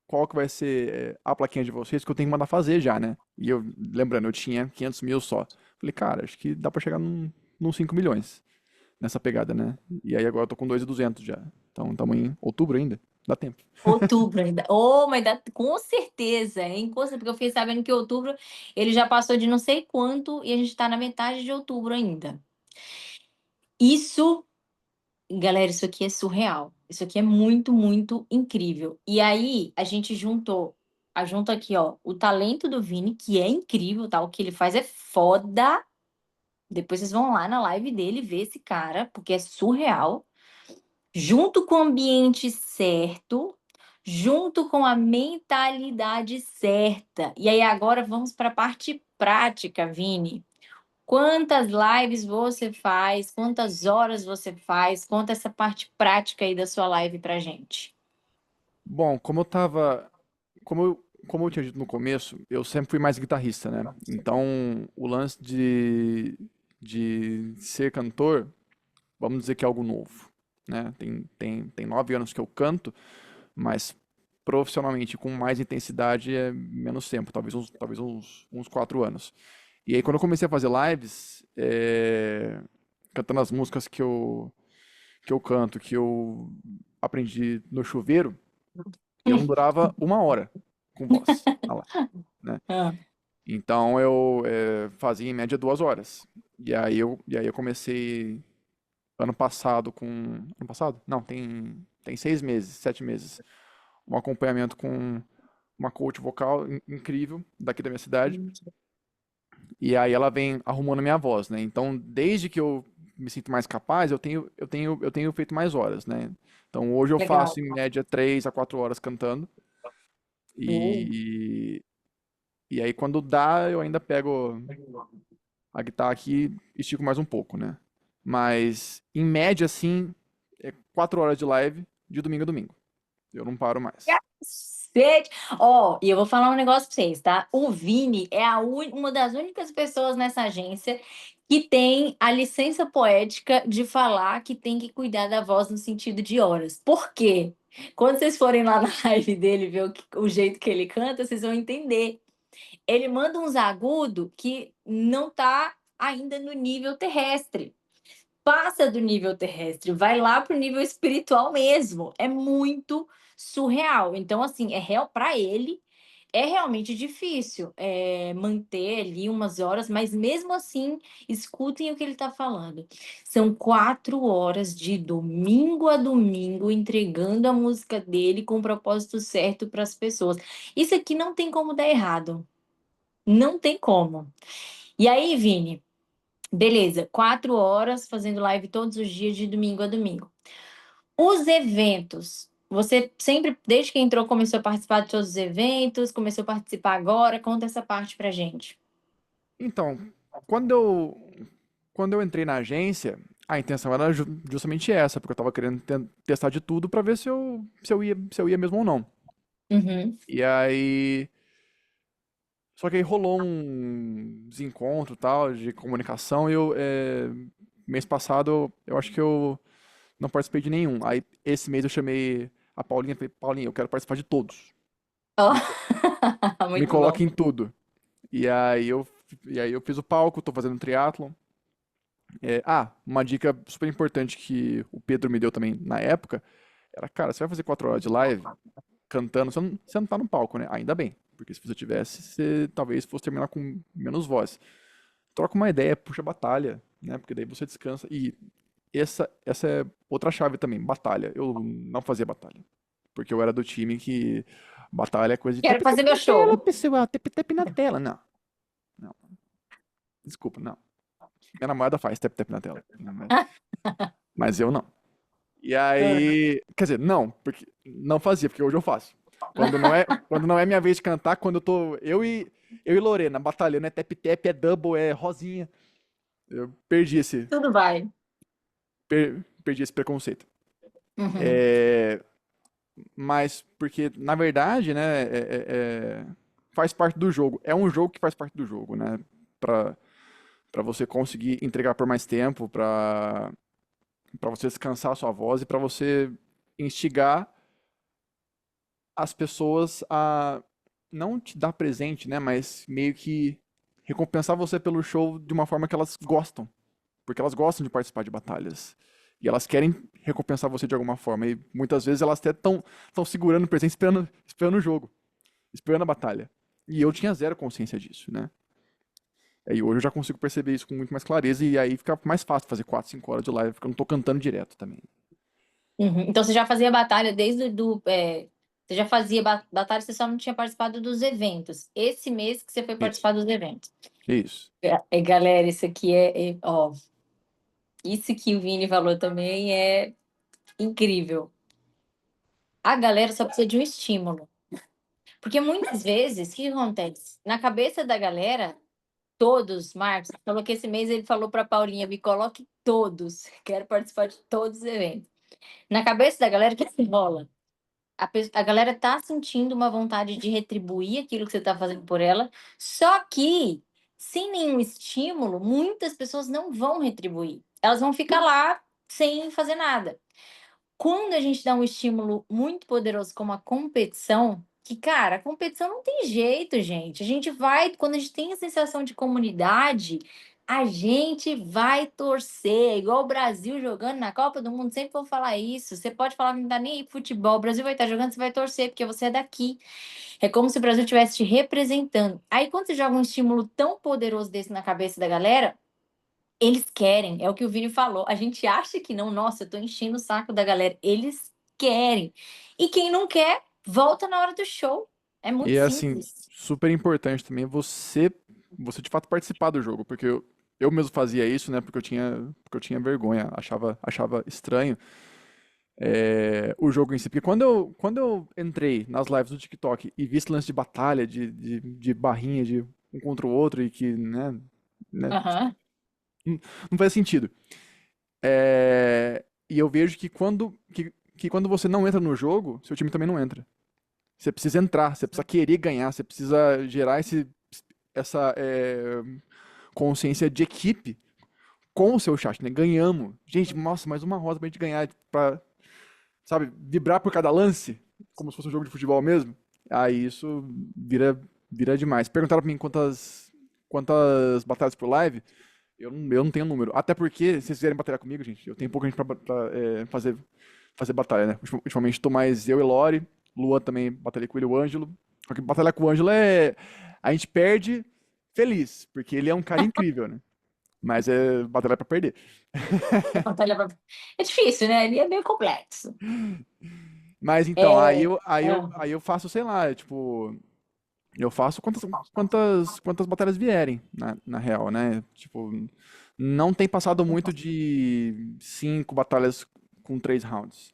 qual que vai ser a plaquinha de vocês, que eu tenho que mandar fazer já, né? E eu, lembrando, eu tinha 500 mil só. Falei, cara, acho que dá pra chegar num 5 milhões nessa pegada, né? E aí agora eu tô com 2.200 já. Então estamos em outubro ainda. Dá tempo.
Outubro ainda. Oh, mas dá, com certeza, hein? Porque eu fiquei sabendo que outubro ele já passou de não sei quanto e a gente tá na metade de outubro ainda. Isso. Galera, isso aqui é surreal. Isso aqui é muito, muito incrível. E aí, a gente junta aqui, ó, o talento do Vini, que é incrível, tá? O que ele faz é foda. Depois vocês vão lá na live dele ver esse cara, porque é surreal. Junto com o ambiente certo, junto com a mentalidade certa. E aí agora vamos para a parte prática, Vini. Quantas lives você faz? Quantas horas você faz? Conta essa parte prática aí da sua live pra gente.
Bom, como eu tinha dito no começo, eu sempre fui mais guitarrista, né? Então, o lance de ser cantor, vamos dizer que é algo novo, né? Tem 9 anos que eu canto, mas profissionalmente com mais intensidade é menos tempo, talvez uns 4 anos. E aí, quando eu comecei a fazer lives, cantando as músicas que eu canto, que eu aprendi no chuveiro, eu não durava uma hora com voz na live, né?
Ah,
Então eu fazia em média 2 horas. E aí eu comecei ano passado com. Ano passado? Não, tem 6 meses, 7 meses. Um acompanhamento com uma coach vocal incrível daqui da minha cidade. E aí ela vem arrumando a minha voz, né? Então, desde que eu me sinto mais capaz, eu tenho feito mais horas, né? Então hoje eu
legal.
faço em média 3 a 4 horas cantando.
Uh,
E, e aí quando dá, eu ainda pego a guitarra aqui e estico mais um pouco, né? Mas em média, assim, é 4 horas de live de domingo a domingo. Eu não paro mais.
cacete! Ó, e eu vou falar um negócio pra vocês, tá? O Vini é uma das únicas pessoas nessa agência que tem a licença poética de falar que tem que cuidar da voz no sentido de horas. Por quê? Quando vocês forem lá na live dele ver o jeito que ele canta, vocês vão entender. Ele manda uns agudos que não tá ainda no nível terrestre. Passa do nível terrestre, vai lá pro nível espiritual mesmo. É muito surreal. Então, assim, é real para ele. É realmente difícil manter ali umas horas, mas mesmo assim, escutem o que ele está falando. São 4 horas de domingo a domingo entregando a música dele com o propósito certo para as pessoas. Isso aqui não tem como dar errado. Não tem como. E aí, Vini, beleza, 4 horas fazendo live todos os dias, de domingo a domingo. Os eventos. Você sempre, desde que entrou, começou a participar de todos os eventos, começou a participar agora. Conta essa parte pra gente.
Então, quando eu entrei na agência, a intenção era justamente essa, porque eu tava querendo testar de tudo pra ver se eu ia mesmo ou não.
Uhum.
E aí. Só que aí rolou um desencontro e tal, de comunicação, e mês passado, eu acho que eu não participei de nenhum. Aí, esse mês eu chamei a Paulinha e falei, Paulinha, eu quero participar de todos.
Ó,
Me, me
muito
coloque
bom.
em tudo. E aí eu fiz o palco, tô fazendo triatlon. Uma dica super importante que o Pedro me deu também na época, era, cara, você vai fazer 4 horas de live cantando, você não tá no palco, né? Ainda bem, porque se você tivesse, você talvez fosse terminar com menos voz. Troca uma ideia, puxa batalha, né? Porque daí você descansa. E essa é outra chave também, batalha. Eu não fazia batalha. Porque eu era do time que batalha é coisa de
Quero
tap-tap
fazer meu
na tela,
show.
pessoal, tap-tap na tela. Não, não, desculpa, não. Minha namorada faz tap-tap na tela, né, mas eu não. E aí, quer dizer, não, porque não fazia, porque hoje eu faço. Quando não é minha vez de cantar, quando eu tô eu e Lorena batalhando, é tap-tap, é double, é rosinha. Eu
Tudo vai.
perdi esse preconceito.
Uhum.
É, mas porque, na verdade, né, faz parte do jogo. É um jogo que faz parte do jogo, né? Pra, pra você conseguir entregar por mais tempo, pra você descansar a sua voz e pra você instigar as pessoas a não te dar presente, né? Mas meio que recompensar você pelo show de uma forma que elas gostam. Porque elas gostam de participar de batalhas. E elas querem recompensar você de alguma forma. E muitas vezes elas até estão segurando o presente, esperando o jogo, esperando a batalha. E eu tinha zero consciência disso, né? E hoje eu já consigo perceber isso com muito mais clareza. E aí fica mais fácil fazer 4, 5 horas de live, porque eu não tô cantando direto também.
Uhum. Então você já fazia batalha você já fazia batalha, você só não tinha participado dos eventos. Esse mês que você foi
Isso,
participar dos eventos.
isso.
Galera, isso aqui ó, isso que o Vini falou também é incrível. A galera só precisa de um estímulo. Porque muitas vezes, o que acontece? Na cabeça da galera, todos, Marcos, falou que esse mês ele falou para Paulinha, me coloque todos, quero participar de todos os eventos. Na cabeça da galera, o que se rola? A galera tá sentindo uma vontade de retribuir aquilo que você tá fazendo por ela, só que, sem nenhum estímulo, muitas pessoas não vão retribuir. Elas vão ficar lá sem fazer nada. Quando a gente dá um estímulo muito poderoso como a competição, que, cara, a competição não tem jeito, gente. A gente vai, quando a gente tem a sensação de comunidade, a gente vai torcer. Igual o Brasil jogando na Copa do Mundo, sempre vou falar isso. Você pode falar que não tá nem aí pro futebol, o Brasil vai estar jogando, você vai torcer, porque você é daqui. É como se o Brasil estivesse te representando. Aí, quando você joga um estímulo tão poderoso desse na cabeça da galera, eles querem, é o que o Vini falou. A gente acha que não, nossa, eu tô enchendo o saco da galera. Eles querem. E quem não quer, volta na hora do show. É
E
muito
é assim,
simples.
super importante também você de fato participar do jogo, porque eu mesmo fazia isso, né? Porque eu tinha vergonha, achava estranho o jogo em si. Porque quando eu entrei nas lives do TikTok e vi esse lance de batalha, de barrinha de um contra o outro e que, né,
Aham.
não não faz sentido. E eu vejo que quando você não entra no jogo, seu time também não entra. Você precisa entrar, você precisa querer ganhar, você precisa gerar essa consciência de equipe com o seu chat, né? Ganhamos. Gente, nossa, mais uma rosa pra gente ganhar, pra, sabe, vibrar por cada lance, como se fosse um jogo de futebol mesmo. Aí isso vira demais. Perguntaram pra mim quantas batalhas por live. Eu não tenho número. Até porque, se vocês quiserem batalhar comigo, gente, eu tenho pouca gente pra fazer batalha, né? Ultimamente tô mais eu e Lore. Luan também batalhei com ele, o Ângelo. Só que batalhar com o Ângelo é. A gente perde feliz, porque ele é um cara incrível, né? Mas é batalha pra perder.
É difícil, né? Ele é meio complexo.
Mas então,
É... ah,
aí eu faço, sei lá, tipo. Eu faço quantas batalhas vierem, na real, né? Tipo, não tem passado muito de 5 batalhas com 3 rounds.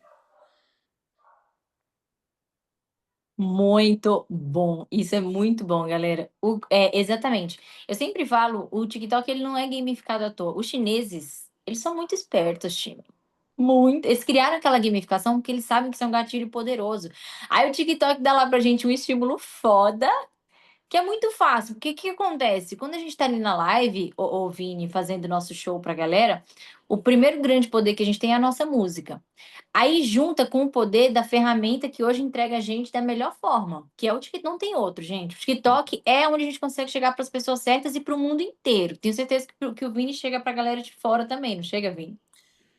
Muito bom. Isso é muito bom, galera. Exatamente. Eu sempre falo, o TikTok ele não é gamificado à toa. Os chineses, eles são muito espertos, time. Muito. Eles criaram aquela gamificação porque eles sabem que isso é um gatilho poderoso. Aí o TikTok dá lá pra gente um estímulo foda, que é muito fácil. Porque o que acontece? Quando a gente tá ali na live, ô Vini, fazendo nosso show pra galera, o primeiro grande poder que a gente tem é a nossa música. Aí junta com o poder da ferramenta que hoje entrega a gente da melhor forma, que é o TikTok. Não tem outro, gente. O TikTok é onde a gente consegue chegar para as pessoas certas e para o mundo inteiro. Tenho certeza que o Vini chega para a galera de fora também, não chega, Vini?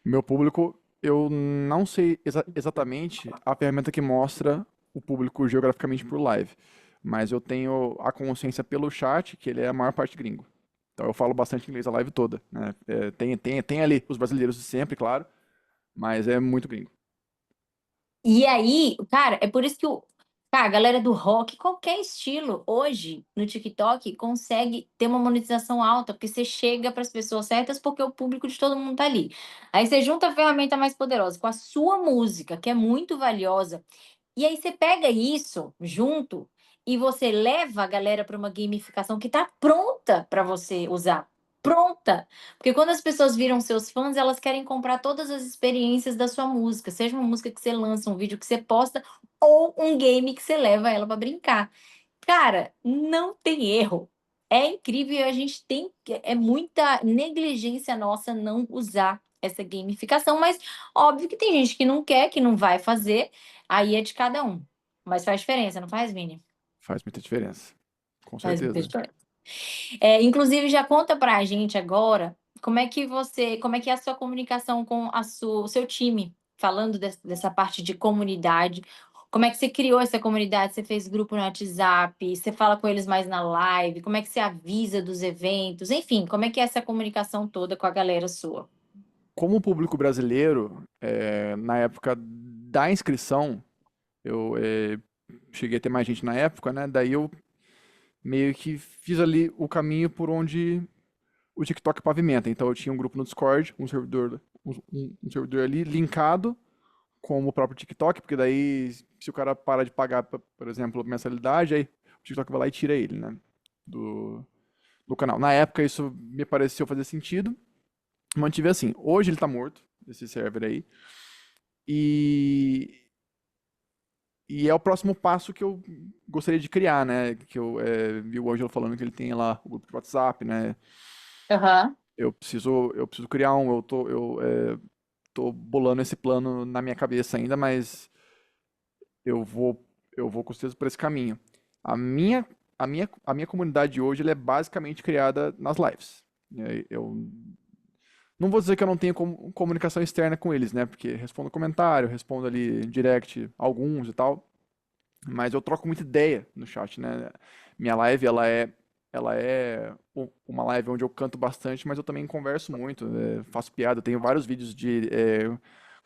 Meu público, eu não sei exatamente a ferramenta que mostra o público geograficamente por live, mas eu tenho a consciência pelo chat que ele é a maior parte gringo. Então eu falo bastante inglês a live toda, né? Tem ali os brasileiros de sempre, claro, mas é muito gringo.
E aí, cara, é por isso que cara, a galera do rock, qualquer estilo, hoje no TikTok consegue ter uma monetização alta, porque você chega para as pessoas certas, porque o público de todo mundo tá ali. Aí você junta a ferramenta mais poderosa com a sua música, que é muito valiosa. E aí você pega isso junto e você leva a galera para uma gamificação que está pronta para você usar. Pronta! Porque quando as pessoas viram seus fãs, elas querem comprar todas as experiências da sua música, seja uma música que você lança, um vídeo que você posta, ou um game que você leva ela para brincar. Cara, não tem erro. É incrível, e a gente tem. É muita negligência nossa não usar essa gamificação, mas óbvio que tem gente que não quer, que não vai fazer, aí é de cada um. Mas faz diferença, não faz, Vini?
Faz muita diferença, com
Faz muita
certeza.
diferença. Inclusive, já conta pra gente agora como é que é a sua comunicação com o seu time, falando dessa parte de comunidade. Como é que você criou essa comunidade? Você fez grupo no WhatsApp? Você fala com eles mais na live? Como é que você avisa dos eventos? Enfim, como é que é essa comunicação toda com a galera sua?
Como público brasileiro, na época da inscrição, eu cheguei a ter mais gente na época, né? Daí eu meio que fiz ali o caminho por onde o TikTok pavimenta. Então eu tinha um grupo no Discord, um servidor ali linkado como o próprio TikTok, porque daí, se o cara para de pagar, por exemplo, mensalidade, aí o TikTok vai lá e tira ele, né? Do, do canal. Na época, isso me pareceu fazer sentido. Mantive assim. Hoje ele tá morto, esse server aí. E, e é o próximo passo que eu gostaria de criar, né? Que eu vi o Ângelo falando que ele tem lá o grupo de WhatsApp, né?
Aham.
Eu preciso criar um. Tô bolando esse plano na minha cabeça ainda, mas eu vou, eu vou com certeza por esse caminho. A minha comunidade hoje ela é basicamente criada nas lives. Eu não vou dizer que eu não tenho comunicação externa com eles, né? Porque respondo comentário, respondo ali direct alguns e tal, mas eu troco muita ideia no chat, né? Minha live, ela é uma live onde eu canto bastante, mas eu também converso muito, faço piada, eu tenho vários vídeos de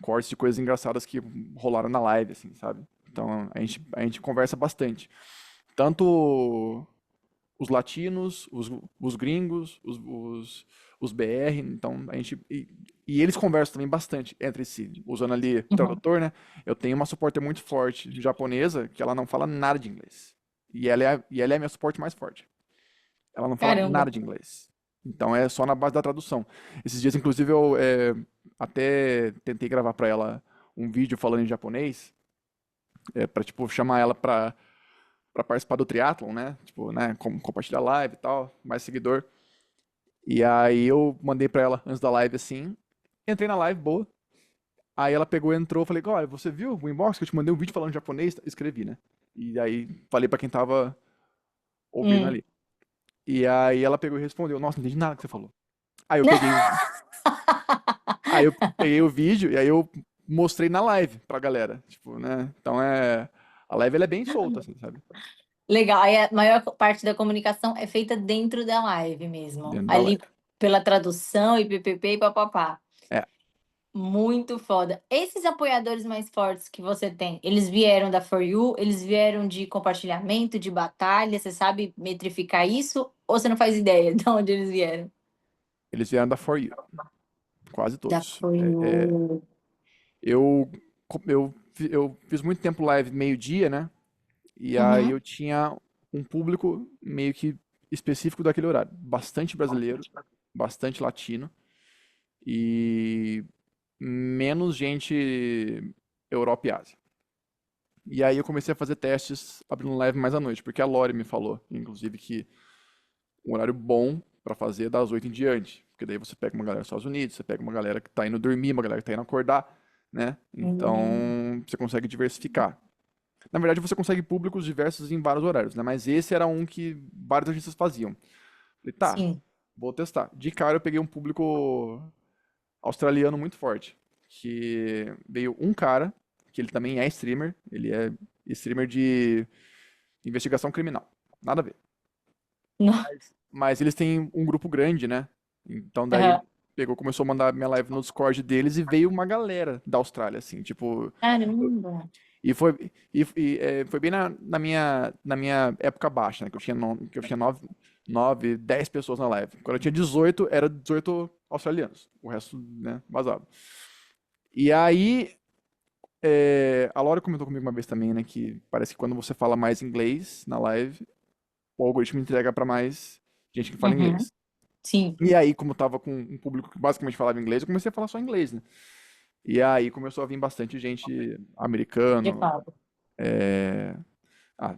cortes de coisas engraçadas que rolaram na live, assim, sabe? Então a gente conversa bastante. Tanto os latinos, os gringos, os BR, então a gente. E eles conversam também bastante entre si, usando ali
Uhum.
tradutor, né? Eu tenho uma suporte muito forte japonesa que ela não fala nada de inglês. E ela é a minha suporte mais forte. Ela não fala
Caramba.
nada de inglês. Então é só na base da tradução. Esses dias, inclusive, eu até tentei gravar pra ela um vídeo falando em japonês, pra, tipo, chamar ela pra participar do triatlon, né? Tipo, né, compartilhar live e tal, mais seguidor. E aí eu mandei pra ela antes da live assim, entrei na live, boa. Aí ela pegou e entrou, falei, olha, você viu o inbox que eu te mandei um vídeo falando japonês? Escrevi, né? E aí falei pra quem tava ouvindo
Hum.
ali. E aí ela pegou e respondeu, nossa, não entendi nada que você falou. Aí eu peguei, o vídeo e aí eu mostrei na live pra galera, tipo, né? Então a live ela é bem solta assim, sabe?
Legal. Aí a maior parte da comunicação é feita dentro da live mesmo.
Dentro da
Ali
live.
pela tradução e ppp e papapá.
É,
Muito foda. Esses apoiadores mais fortes que você tem, eles vieram da For You? Eles vieram de compartilhamento, de batalha? Você sabe metrificar isso? Ou você não faz ideia de onde eles vieram?
eles vieram da For You, quase
Da
todos.
For You.
Eu, eu fiz muito tempo live meio-dia, né? E aí
Uhum.
eu tinha um público meio que específico daquele horário. Bastante brasileiro, bastante latino e menos gente Europa e Ásia. E aí eu comecei a fazer testes abrindo live mais à noite, porque a Lore me falou, inclusive, que um horário bom pra fazer é das 8 em diante. Porque daí você pega uma galera dos Estados Unidos, você pega uma galera que tá indo dormir, uma galera que tá indo acordar, né?
Hum.
Então você consegue diversificar. Na verdade, você consegue públicos diversos em vários horários, né? Mas esse era um que várias agências faziam. Falei, tá,
Sim.
vou testar. De cara, eu peguei um público australiano muito forte. Que veio um cara, que ele também é streamer. Ele é streamer de investigação criminal. Nada a ver.
Não.
Mas eles têm um grupo grande, né? Então daí ele
Aham.
pegou, começou a mandar minha live no Discord deles e veio uma galera da Austrália, assim, tipo.
Caramba.
E foi bem na minha época baixa, né? Que eu tinha 10 pessoas na live. Quando eu tinha 18, era 18 australianos. O resto, né, vazado. E aí, a Laura comentou comigo uma vez também, né? Que parece que quando você fala mais inglês na live, o algoritmo entrega pra mais gente que fala
Uhum.
inglês.
Sim.
E aí, como eu tava com um público que basicamente falava inglês, eu comecei a falar só inglês, né? E aí começou a vir bastante gente
De
americano,
fato.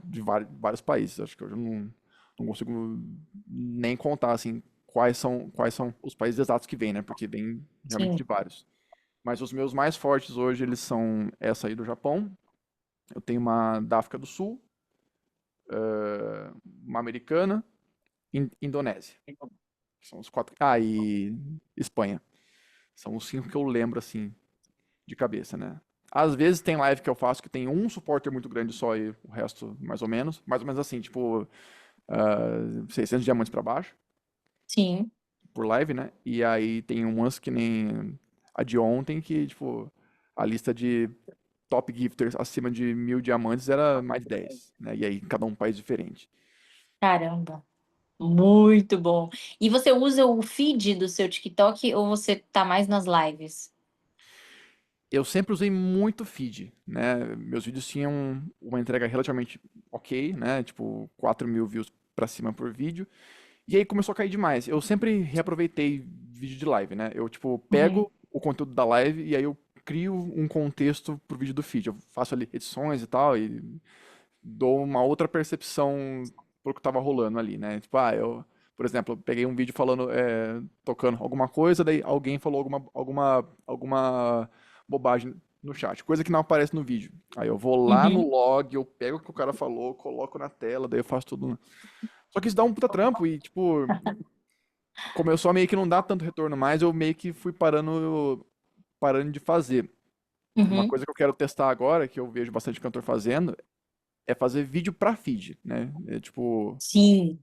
de vários países. Acho que eu já não consigo nem contar, assim, quais são os países exatos que vêm, né? Porque vem realmente
Sim.
de vários. Mas os meus mais fortes hoje, eles são essa aí do Japão. Eu tenho uma da África do Sul, uma americana, Indonésia. São os quatro. Ah, e Espanha. São os cinco que eu lembro, assim, de cabeça, né? Às vezes tem live que eu faço que tem um supporter muito grande só e o resto mais ou menos. Mais ou menos assim, tipo, 600 diamantes pra baixo,
Sim.
por live, né? E aí tem umas que nem a de ontem, que, tipo, a lista de top gifters acima de 1000 diamantes era mais de 10, né? E aí cada um país diferente.
Caramba. Muito bom. E você usa o feed do seu TikTok ou você tá mais nas lives?
eu sempre usei muito feed, né? Meus vídeos tinham uma entrega relativamente ok, né? Tipo, 4.000 views pra cima por vídeo. E aí começou a cair demais. Eu sempre reaproveitei vídeo de live, né? Eu, tipo,
Uhum.
pego o conteúdo da live e aí eu crio um contexto pro vídeo do feed. Eu faço ali edições e tal e dou uma outra percepção pro que tava rolando ali, né? Tipo, por exemplo, eu peguei um vídeo falando, tocando alguma coisa, daí alguém falou alguma bobagem no chat, coisa que não aparece no vídeo. Aí eu vou lá no
Uhum.
log, eu pego o que o cara falou, coloco na tela, daí eu faço tudo. Só que isso dá um puta trampo e, tipo, começou a meio que não dar tanto retorno mais, eu meio que fui parando de fazer. Uma
Uhum.
coisa que eu quero testar agora, que eu vejo bastante cantor fazendo, é fazer vídeo pra feed, né? É tipo,
Sim.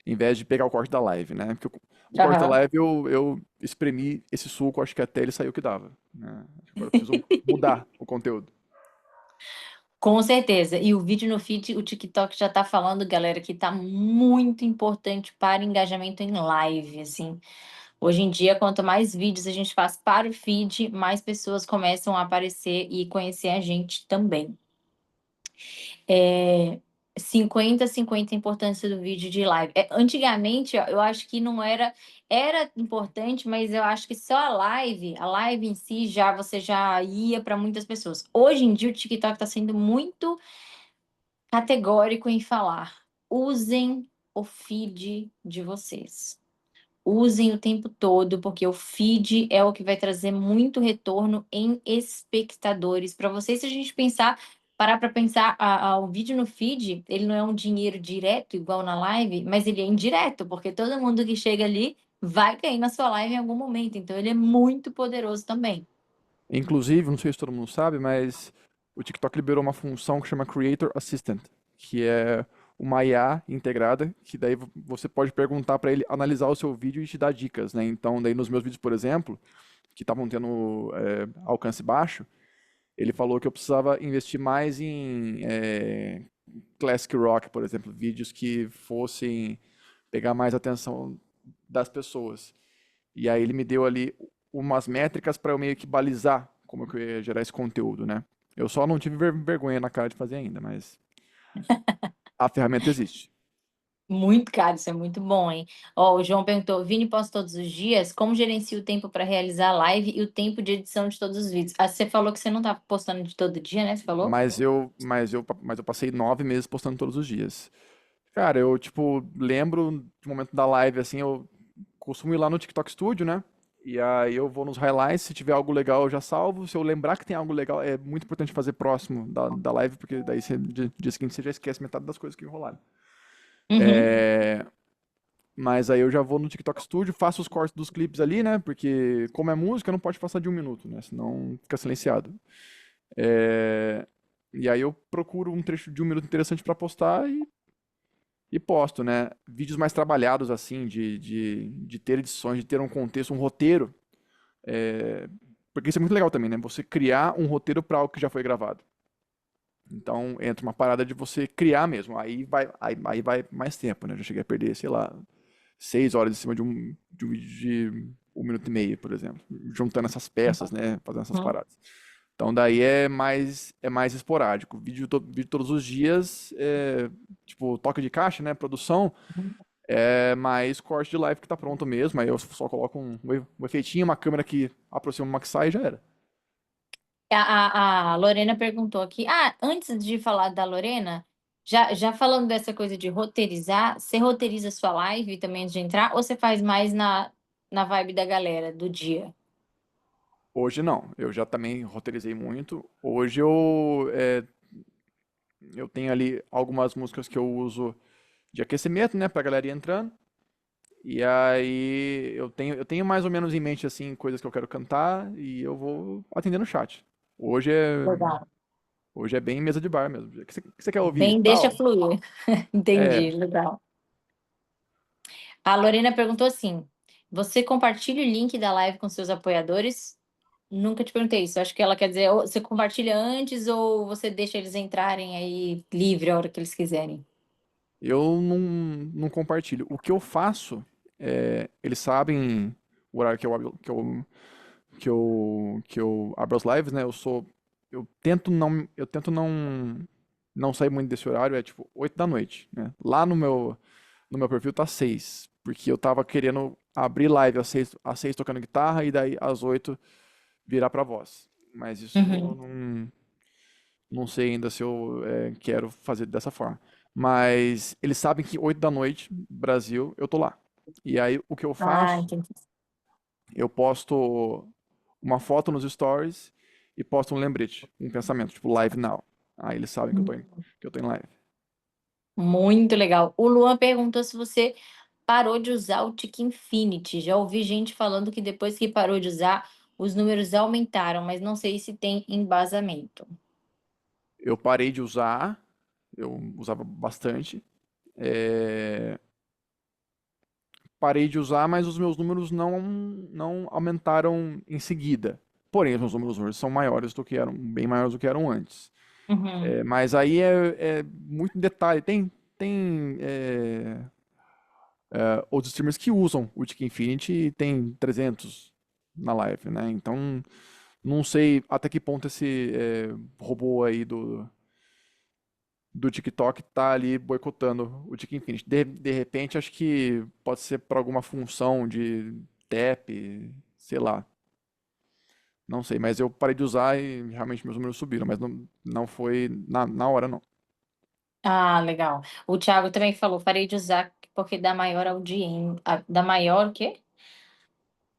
em vez de pegar o corte da live, né? Porque o corte da
Aham.
live eu espremi esse suco, acho que até ele saiu o que dava, né? Agora eu preciso mudar o conteúdo.
Com certeza. E o vídeo no feed, o TikTok já tá falando, galera, que tá muito importante para engajamento em live, assim. Hoje em dia, quanto mais vídeos a gente faz para o feed, mais pessoas começam a aparecer e conhecer a gente também. É, 50-50 a importância do vídeo de live. Antigamente, ó, eu acho que não era, era importante, mas eu acho que só a live em si já você já ia para muitas pessoas. Hoje em dia, o TikTok está sendo muito categórico em falar: usem o feed de vocês. Usem o tempo todo, porque o feed é o que vai trazer muito retorno em espectadores. Para vocês, se a gente pensar, parar para pensar, o vídeo no feed, ele não é um dinheiro direto, igual na live, mas ele é indireto, porque todo mundo que chega ali vai cair na sua live em algum momento. Então, ele é muito poderoso também.
Inclusive, não sei se todo mundo sabe, mas o TikTok liberou uma função que chama Creator Assistant, que é uma IA integrada, que daí você pode perguntar para ele analisar o seu vídeo e te dar dicas, né? Então, daí nos meus vídeos, por exemplo, que estavam tendo alcance baixo, ele falou que eu precisava investir mais em classic rock, por exemplo, vídeos que fossem pegar mais atenção das pessoas. E aí ele me deu ali umas métricas para eu meio que balizar como que eu ia gerar esse conteúdo, né? Eu só não tive vergonha na cara de fazer ainda, mas a ferramenta existe.
Muito caro, isso é muito bom, hein? Ó, o João perguntou: Vini posta todos os dias? Como gerencia o tempo para realizar a live e o tempo de edição de todos os vídeos? Ah, você falou que você não tá postando de todo dia, né? Você falou?
Mas eu passei 9 meses postando todos os dias. Cara, eu, tipo, lembro do momento da live, assim, eu costumo ir lá no TikTok Studio, né? E aí eu vou nos highlights, se tiver algo legal eu já salvo. Se eu lembrar que tem algo legal, é muito importante fazer próximo da live, porque daí dia seguinte você já esquece metade das coisas que enrolaram.
Uhum.
É, mas aí eu já vou no TikTok Studio, faço os cortes dos clipes ali, né? Porque como é música, não pode passar de 1 minuto, né? Senão fica silenciado. É, e aí eu procuro um trecho de 1 minuto interessante pra postar e posto, né? Vídeos mais trabalhados, assim, de ter edições, de ter um contexto, um roteiro. Porque isso é muito legal também, né? Você criar um roteiro para algo que já foi gravado. Então entra uma parada de você criar mesmo. Aí vai mais tempo, né? Eu já cheguei a perder, sei lá, 6 horas em cima de um vídeo de 1 minuto e meio, por exemplo. Juntando essas peças, né? Fazendo essas
Uhum.
paradas. Então daí é mais esporádico. Vídeo todos os dias, tipo, toque de caixa, né? Produção, é mais corte de live que tá pronto mesmo. Aí eu só coloco um efeitinho, uma câmera que aproxima uma que sai e já era.
A Lorena perguntou aqui. Ah, antes de falar da Lorena, já falando dessa coisa de roteirizar, você roteiriza sua live também antes de entrar, ou você faz mais na vibe da galera do dia?
Hoje não, eu já também roteirizei muito. Hoje eu tenho ali algumas músicas que eu uso de aquecimento, né, pra galera ir entrando. E aí eu tenho mais ou menos em mente assim coisas que eu quero cantar e eu vou atendendo o chat. Hoje é
Legal.
hoje é bem mesa de bar mesmo. O que você quer ouvir?
Bem, deixa
Tal.
fluir.
É,
Entendi, legal. A Lorena perguntou assim: você compartilha o link da live com seus apoiadores? Nunca te perguntei isso. Acho que ela quer dizer, ou você compartilha antes ou você deixa eles entrarem aí livre a hora que eles quiserem.
eu não compartilho. O que eu faço, eles sabem o horário que eu que eu abro as lives, né? Eu tento não sair muito desse horário, é tipo 8 da noite, né? Lá no meu perfil tá 6, porque eu tava querendo abrir live às 6 tocando guitarra e daí às 8 virar pra voz. Mas isso eu
Uhum.
não sei ainda se eu quero fazer dessa forma. Mas eles sabem que 8 da noite, Brasil, eu tô lá. E aí o que eu
Ah,
faço,
entendi.
eu posto uma foto nos stories e posto um lembrete, um pensamento, tipo live now. Aí eles sabem que eu tô em live.
Muito legal. O Luan perguntou se você parou de usar o Tic Infinity. Já ouvi gente falando que depois que parou de usar, os números aumentaram, mas não sei se tem embasamento.
Eu parei de usar, eu usava bastante. é, Parei de usar, mas os meus números não aumentaram em seguida. Porém, os meus números hoje são maiores do que eram, bem maiores do que eram antes.
Uhum.
Mas aí é muito detalhe. Tem outros streamers que usam o Tic Infinity e tem 300 na live, né? Então, não sei até que ponto esse robô aí do TikTok tá ali boicotando o Tic Infinity. De repente, acho que pode ser por alguma função de tap, sei lá. Não sei, mas eu parei de usar e realmente meus números subiram, mas não foi na hora, não.
Ah, legal. O Thiago também falou, parei de usar porque dá maior audiência, dá maior o quê?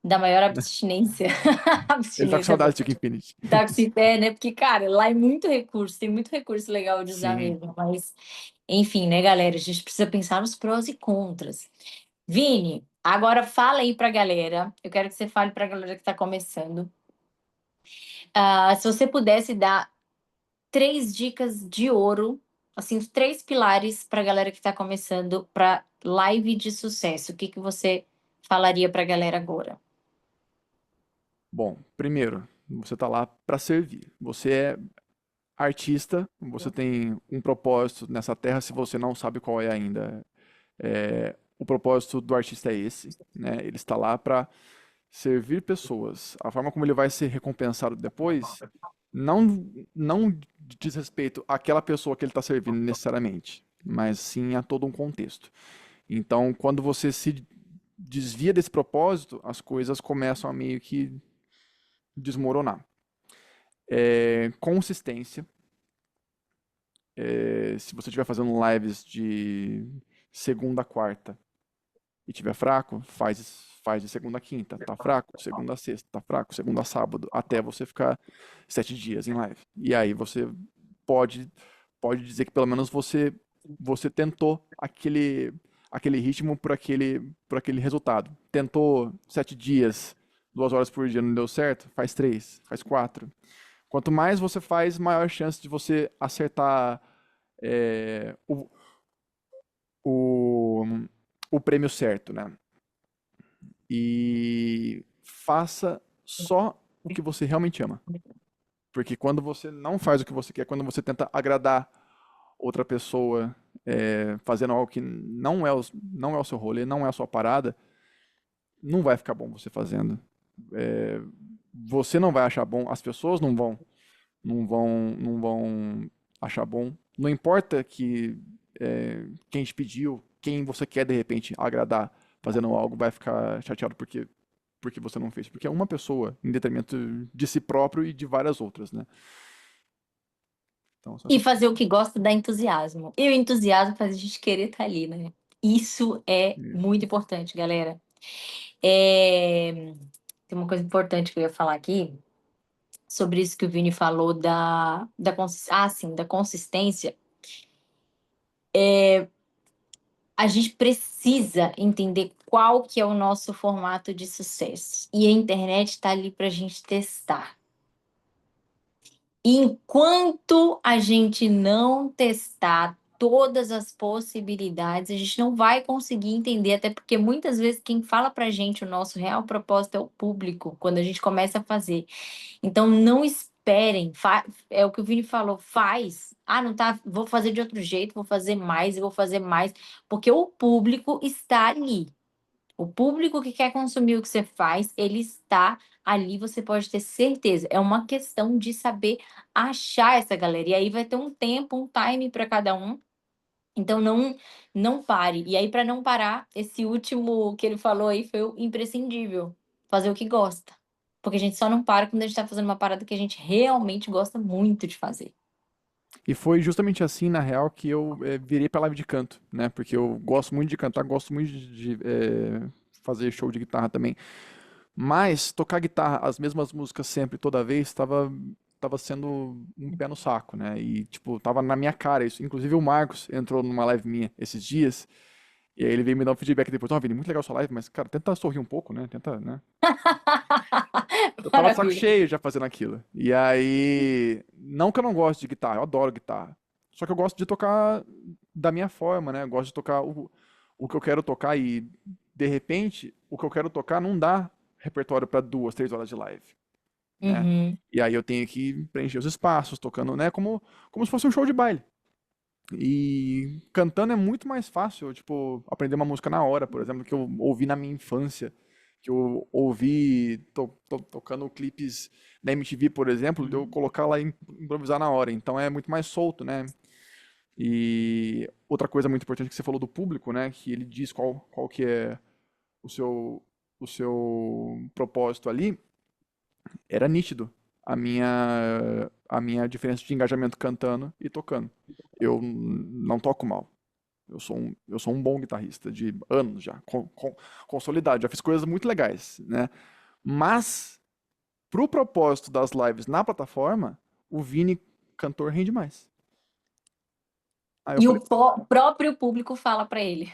Dá maior abstinência.
Ele tá com
Abstinência é bom.
saudade do Tic Infinity.
Tá com esse pé, né? Porque, cara, lá é muito recurso, tem muito recurso legal de usar
Sim.
mesmo. Mas, enfim, né, galera? A gente precisa pensar nos prós e contras. Vini, agora fala aí pra galera. Eu quero que você fale pra galera que tá começando. Se você pudesse dar 3 dicas de ouro, assim, os 3 pilares pra galera que tá começando pra live de sucesso, o que que você falaria pra galera agora?
Bom, primeiro, você tá lá para servir. Você é artista, você tem um propósito nessa terra, se você não sabe qual é ainda. O propósito do artista é esse, né? Ele está lá para servir pessoas. A forma como ele vai ser recompensado depois não diz respeito àquela pessoa que ele está servindo necessariamente, mas sim a todo um contexto. Então, quando você se desvia desse propósito, as coisas começam a meio que desmoronar. Consistência. Se você estiver fazendo lives de segunda a quarta e tiver fraco, faz de segunda a quinta. Tá fraco, segunda a sexta. Tá fraco, segunda a sábado. Até você ficar 7 dias em live. E aí você pode, pode dizer que pelo menos você tentou aquele ritmo por aquele resultado. Tentou 7 dias, 2 horas por dia, não deu certo? Faz 3, faz 4. Quanto mais você faz, maior chance de você acertar é, o, o prêmio certo, né? E faça só o que você realmente ama. Porque quando você não faz o que você quer, quando você tenta agradar outra pessoa, fazendo algo que não é o seu rolê, não é a sua parada, não vai ficar bom você fazendo. É, Você não vai achar bom, as pessoas não vão achar bom. Não importa que quem te pediu, quem você quer de repente agradar fazendo algo, vai ficar chateado porque você não fez. Porque é uma pessoa em detrimento de si próprio e de várias outras, né? Então, são
E
essas
fazer o
coisas.
que gosta dá entusiasmo. E o entusiasmo faz a gente querer estar ali, né? Isso é
Isso.
muito importante, galera. É, Tem uma coisa importante que eu ia falar aqui sobre isso que o Vini falou sim, da consistência. A gente precisa entender qual que é o nosso formato de sucesso. E a internet está ali para a gente testar. E enquanto a gente não testar todas as possibilidades, a gente não vai conseguir entender, até porque muitas vezes quem fala pra gente o nosso real propósito é o público, quando a gente começa a fazer. Então não esperem, é o que o Vini falou, faz. Ah, não tá, vou fazer de outro jeito, vou fazer mais e vou fazer mais, porque o público está ali. O público que quer consumir o que você faz, ele está ali, você pode ter certeza. É uma questão de saber achar essa galera. E aí vai ter um tempo, um time para cada um. Então não pare. E aí, para não parar, esse último que ele falou aí foi o imprescindível. Fazer o que gosta. Porque a gente só não para quando a gente está fazendo uma parada que a gente realmente gosta muito de fazer.
E foi justamente assim, na real, que eu virei pra live de canto, né? Porque eu gosto muito de cantar, gosto muito de fazer show de guitarra também. Mas tocar guitarra, as mesmas músicas sempre, toda vez, tava sendo um pé no saco, né? E, tipo, tava na minha cara isso. Inclusive o Marcos entrou numa live minha esses dias, e aí ele veio me dar um feedback depois. Ó, Vini, muito legal sua live, mas, cara, tenta sorrir um pouco, né? Tenta, né? Eu tava de saco
Maravilha.
cheio já fazendo aquilo. E aí, não que eu não goste de guitarra, eu adoro guitarra. Só que eu gosto de tocar da minha forma, né? Eu gosto de tocar o que eu quero tocar e, de repente, o que eu quero tocar não dá repertório pra 2, 3 horas de live, né?
Uhum.
E aí eu tenho que preencher os espaços, tocando, né? Como se fosse um show de baile. E cantando é muito mais fácil, tipo, aprender uma música na hora, por exemplo, que eu ouvi na minha infância, que eu ouvi tocando clipes da MTV, por exemplo, de eu colocar lá e improvisar na hora. Então é muito mais solto, né? E outra coisa muito importante que você falou do público, né? Que ele diz qual que é o seu propósito ali, era nítido a minha diferença de engajamento cantando e tocando. Eu não toco mal. Eu sou um bom guitarrista de anos já, consolidado, já fiz coisas muito legais, né? Mas, pro propósito das lives na plataforma, o Vini cantor rende mais. Aí eu
E
falei,
o próprio público fala para ele.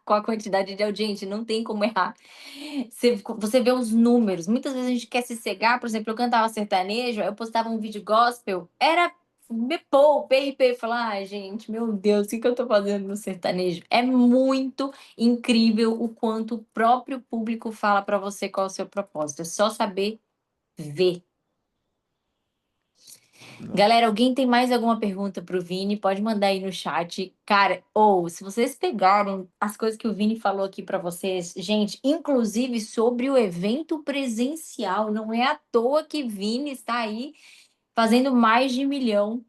Com a quantidade de audiência, não tem como errar. Você vê os números. Muitas vezes a gente quer se cegar. Por exemplo, eu cantava sertanejo, aí eu postava um vídeo gospel, era me pô, PRP, falar, ai, gente, meu Deus, o que que eu tô fazendo no sertanejo? É muito incrível o quanto o próprio público fala para você qual é o seu propósito. É só saber ver. Galera, alguém tem mais alguma pergunta para o Vini? Pode mandar aí no chat. Cara, ou se vocês pegarem as coisas que o Vini falou aqui para vocês, gente, inclusive sobre o evento presencial, não é à toa que Vini está aí fazendo mais de 1 milhão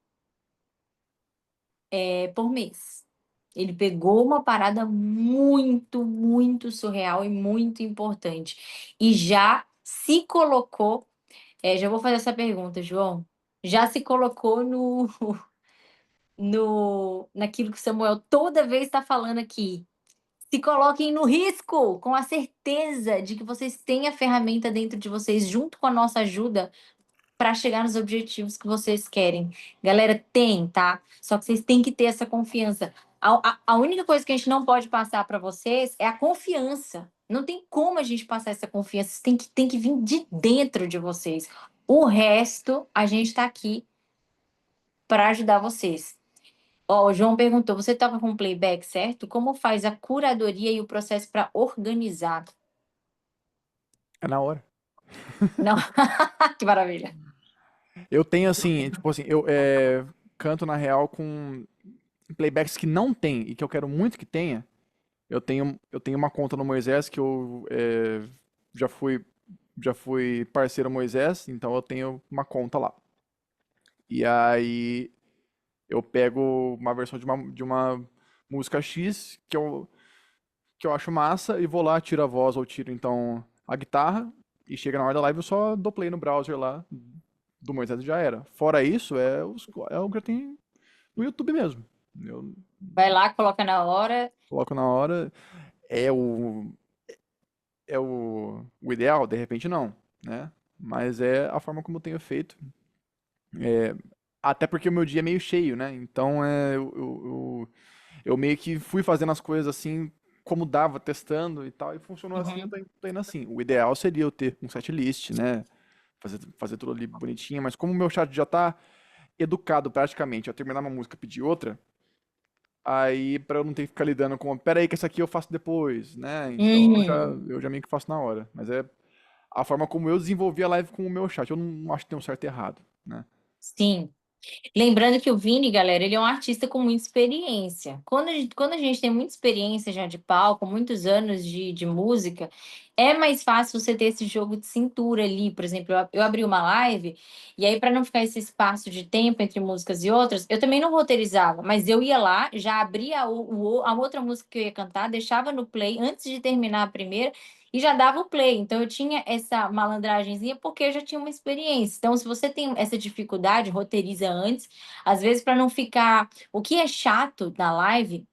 por mês. Ele pegou uma parada muito, muito surreal e muito importante. E já se colocou. Já vou fazer essa pergunta, João. Já se colocou naquilo que o Samuel toda vez está falando aqui. Se coloquem no risco, com a certeza de que vocês têm a ferramenta dentro de vocês, junto com a nossa ajuda, para chegar nos objetivos que vocês querem. Galera, tem, tá? Só que vocês têm que ter essa confiança. A única coisa que a gente não pode passar para vocês é a confiança. Não tem como a gente passar essa confiança. Isso tem que vir de dentro de vocês. O resto, a gente está aqui para ajudar vocês. Ó, o João perguntou: você toca com playback, certo? Como faz a curadoria e o processo para organizar?
é na hora.
Não, que maravilha.
Eu tenho assim, tipo assim, eu canto na real com playbacks que não tem e que eu quero muito que tenha. Eu tenho uma conta no Moisés que eu já fui, já fui parceiro Moisés, então eu tenho uma conta lá. E aí eu pego uma versão de uma música X que eu acho massa e vou lá, tiro a voz ou tiro então a guitarra e chega na hora da live eu só dou play no browser lá do Moisés e já era. Fora isso, é o que eu tenho no YouTube mesmo. Eu
Vai lá, coloca na hora.
coloco na hora. É o ideal? De repente não, né? Mas é a forma como eu tenho feito. Até porque o meu dia é meio cheio, né? Então eu meio que fui fazendo as coisas assim como dava, testando e tal, e funcionou assim, eu
Uhum.
tô indo assim. O ideal seria eu ter um set list, né? Fazer tudo ali bonitinho, mas como o meu chat já tá educado praticamente a terminar uma música e pedir outra, aí pra eu não ter que ficar lidando com, pera aí que essa aqui eu faço depois, né? Então
Uhum.
eu já meio que faço na hora. Mas é a forma como eu desenvolvi a live com o meu chat. Eu não acho que tem um certo e errado, né?
Sim. Lembrando que o Vini, galera, ele é um artista com muita experiência. Quando a gente tem muita experiência já de palco, muitos anos de música, é mais fácil você ter esse jogo de cintura ali. Por exemplo, eu abri uma live, e aí, para não ficar esse espaço de tempo entre músicas e outras, eu também não roteirizava, mas eu ia lá, já abria a outra música que eu ia cantar, deixava no play antes de terminar a primeira. E já dava o play. Então, eu tinha essa malandragenzinha porque eu já tinha uma experiência. Então, se você tem essa dificuldade, roteiriza antes. Às vezes, para não ficar. O que é chato na live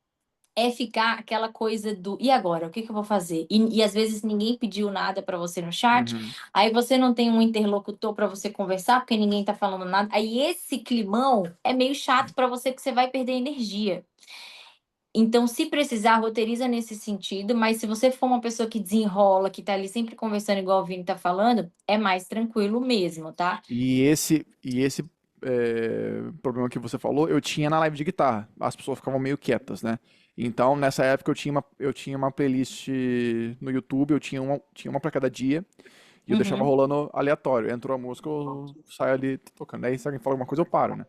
é ficar aquela coisa do e agora? O que que eu vou fazer? E às vezes ninguém pediu nada para você no chat,
Uhum.
aí você não tem um interlocutor para você conversar, porque ninguém tá falando nada. Aí esse climão é meio chato para você que você vai perder energia. Então, se precisar, roteiriza nesse sentido, mas se você for uma pessoa que desenrola, que tá ali sempre conversando igual o Vini tá falando, é mais tranquilo mesmo, tá?
E esse problema que você falou, eu tinha na live de guitarra. As pessoas ficavam meio quietas, né? Então, nessa época, eu tinha uma playlist no YouTube, eu tinha uma para cada dia, e eu deixava
Uhum,
rolando aleatório. Entrou a música, eu saio ali tocando. Aí, se alguém fala alguma coisa, eu paro, né?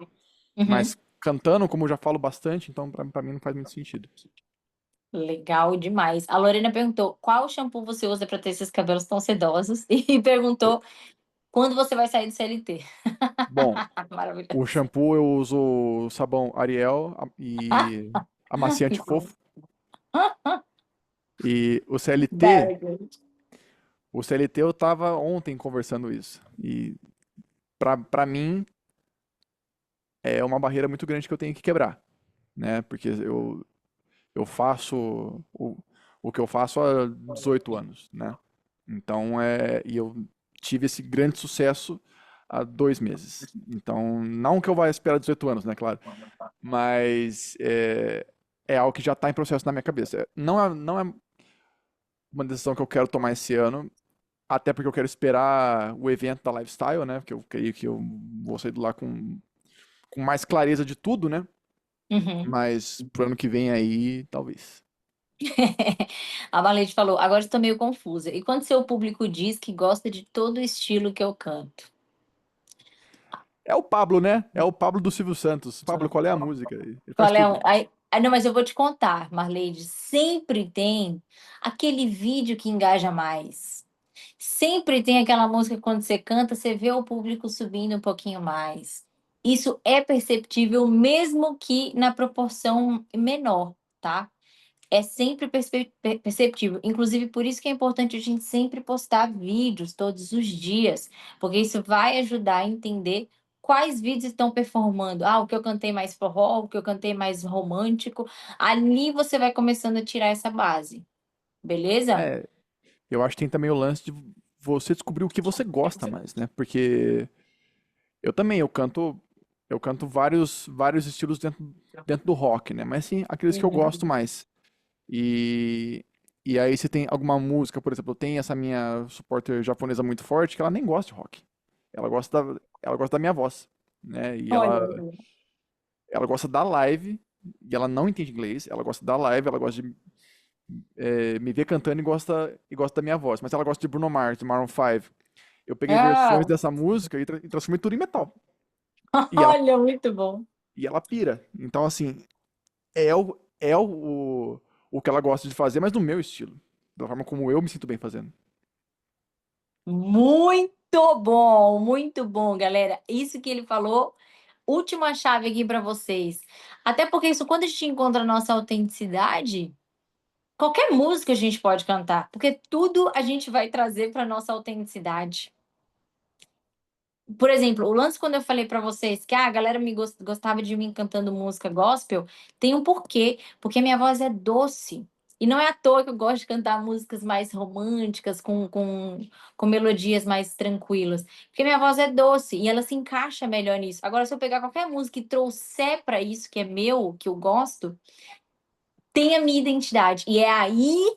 uhum.
Mas cantando, como eu já falo bastante, então pra mim não faz muito sentido.
Legal demais. A Lorena perguntou qual shampoo você usa para ter esses cabelos tão sedosos e perguntou quando você vai sair do CLT.
Bom, o
Maravilhoso.
shampoo eu uso o sabão Ariel e amaciante fofo. E
Very good.
O CLT eu tava ontem conversando isso. E pra mim é uma barreira muito grande que eu tenho que quebrar, né? Porque eu faço o que eu faço há 18 anos, né? Então e eu tive esse grande sucesso há 2 meses. Então, não que eu vá esperar 18 anos, né? Claro. Mas é algo que já está em processo na minha cabeça. Não é uma decisão que eu quero tomar esse ano, até porque eu quero esperar o evento da Lifestyle, né? Porque eu creio que eu vou sair de lá com mais clareza de tudo, né?
Uhum.
Mas pro ano que vem aí, talvez.
A Marlete falou, agora estou meio confusa. E quando seu público diz que gosta de todo o estilo que eu canto?
É o Pablo, né? É o Pablo do Silvio Santos. Pablo, qual é a música? Ele faz
Qual é
tudo.
não, mas eu vou te contar, Marleide, sempre tem aquele vídeo que engaja mais. Sempre tem aquela música que quando você canta, você vê o público subindo um pouquinho mais. Isso é perceptível mesmo que na proporção menor, tá? É sempre perceptível. Inclusive, por isso que é importante a gente sempre postar vídeos todos os dias, porque isso vai ajudar a entender quais vídeos estão performando. Ah, o que eu cantei mais forró, o que eu cantei mais romântico. Ali você vai começando a tirar essa base, beleza?
É, eu acho que tem também o lance de você descobrir o que você gosta mais, né? Porque eu também, eu canto vários estilos dentro do rock, né? Mas sim, aqueles que eu gosto
Uhum.
mais. E, e aí você tem alguma música, por exemplo, tem essa minha supporter japonesa muito forte que ela nem gosta de rock. Ela gosta da minha voz, né? E
Olha,
ela gosta da live, e ela não entende inglês, ela gosta da live, ela gosta de me ver cantando e gosta da minha voz. Mas ela gosta de Bruno Mars, de Maroon 5. Eu peguei versões
ah,
dessa música e transformei tudo em metal. E ela,
olha, muito bom.
e ela pira. Então, assim, é o que ela gosta de fazer, mas do meu estilo. Da forma como eu me sinto bem fazendo.
Muito bom, galera. Isso que ele falou, última chave aqui para vocês. Até porque isso, quando a gente encontra a nossa autenticidade, qualquer música a gente pode cantar, porque tudo a gente vai trazer para nossa autenticidade. Por exemplo, o lance quando eu falei para vocês que a galera gostava de mim cantando música gospel, tem um porquê, porque minha voz é doce. E não é à toa que eu gosto de cantar músicas mais românticas, com melodias mais tranquilas. Porque minha voz é doce e ela se encaixa melhor nisso. Agora, se eu pegar qualquer música e trouxer para isso que é meu, que eu gosto, tem a minha identidade. E é aí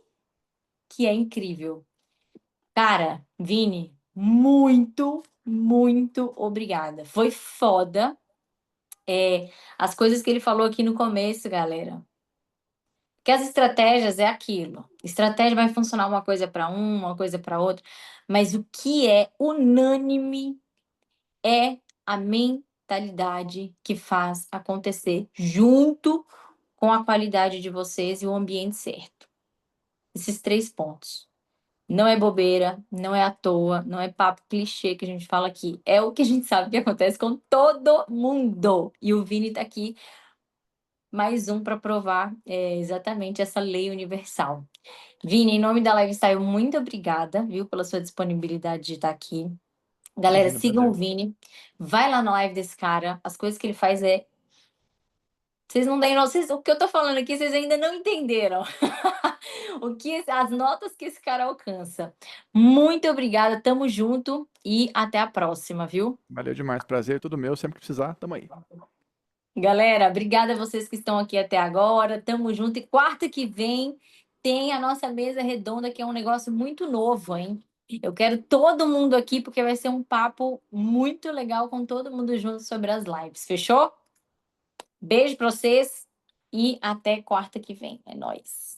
que é incrível. Cara, Vini, muito obrigada. Foi foda. As coisas que ele falou aqui no começo, galera. Que as estratégias é aquilo. Estratégia vai funcionar uma coisa para uma coisa para outra, mas o que é unânime é a mentalidade. mentalidade que faz acontecer junto com a qualidade de vocês e o ambiente certo. Esses 3 pontos. Não é bobeira, não é à toa, não é papo clichê que a gente fala aqui. É o que a gente sabe que acontece com todo mundo. E o Vini tá aqui, mais um para provar exatamente essa lei universal. Vini, em nome da Lifestyle, muito obrigada, viu, pela sua disponibilidade de estar aqui. Galera,
Imagina,
sigam o
prazer.
Vini. Vai lá na live desse cara. As coisas que ele faz é. Vocês não têm noção. O que eu tô falando aqui, vocês ainda não entenderam. As notas que esse cara alcança. Muito obrigada, tamo junto e até a próxima, viu?
Valeu demais. Prazer, tudo meu. Sempre que precisar, tamo aí.
Galera, obrigada a vocês que estão aqui até agora. Tamo junto. E quarta que vem tem a nossa mesa redonda, que é um negócio muito novo, hein? Eu quero todo mundo aqui, porque vai ser um papo muito legal com todo mundo junto sobre as lives. Fechou? Beijo pra vocês e até quarta que vem. É nóis.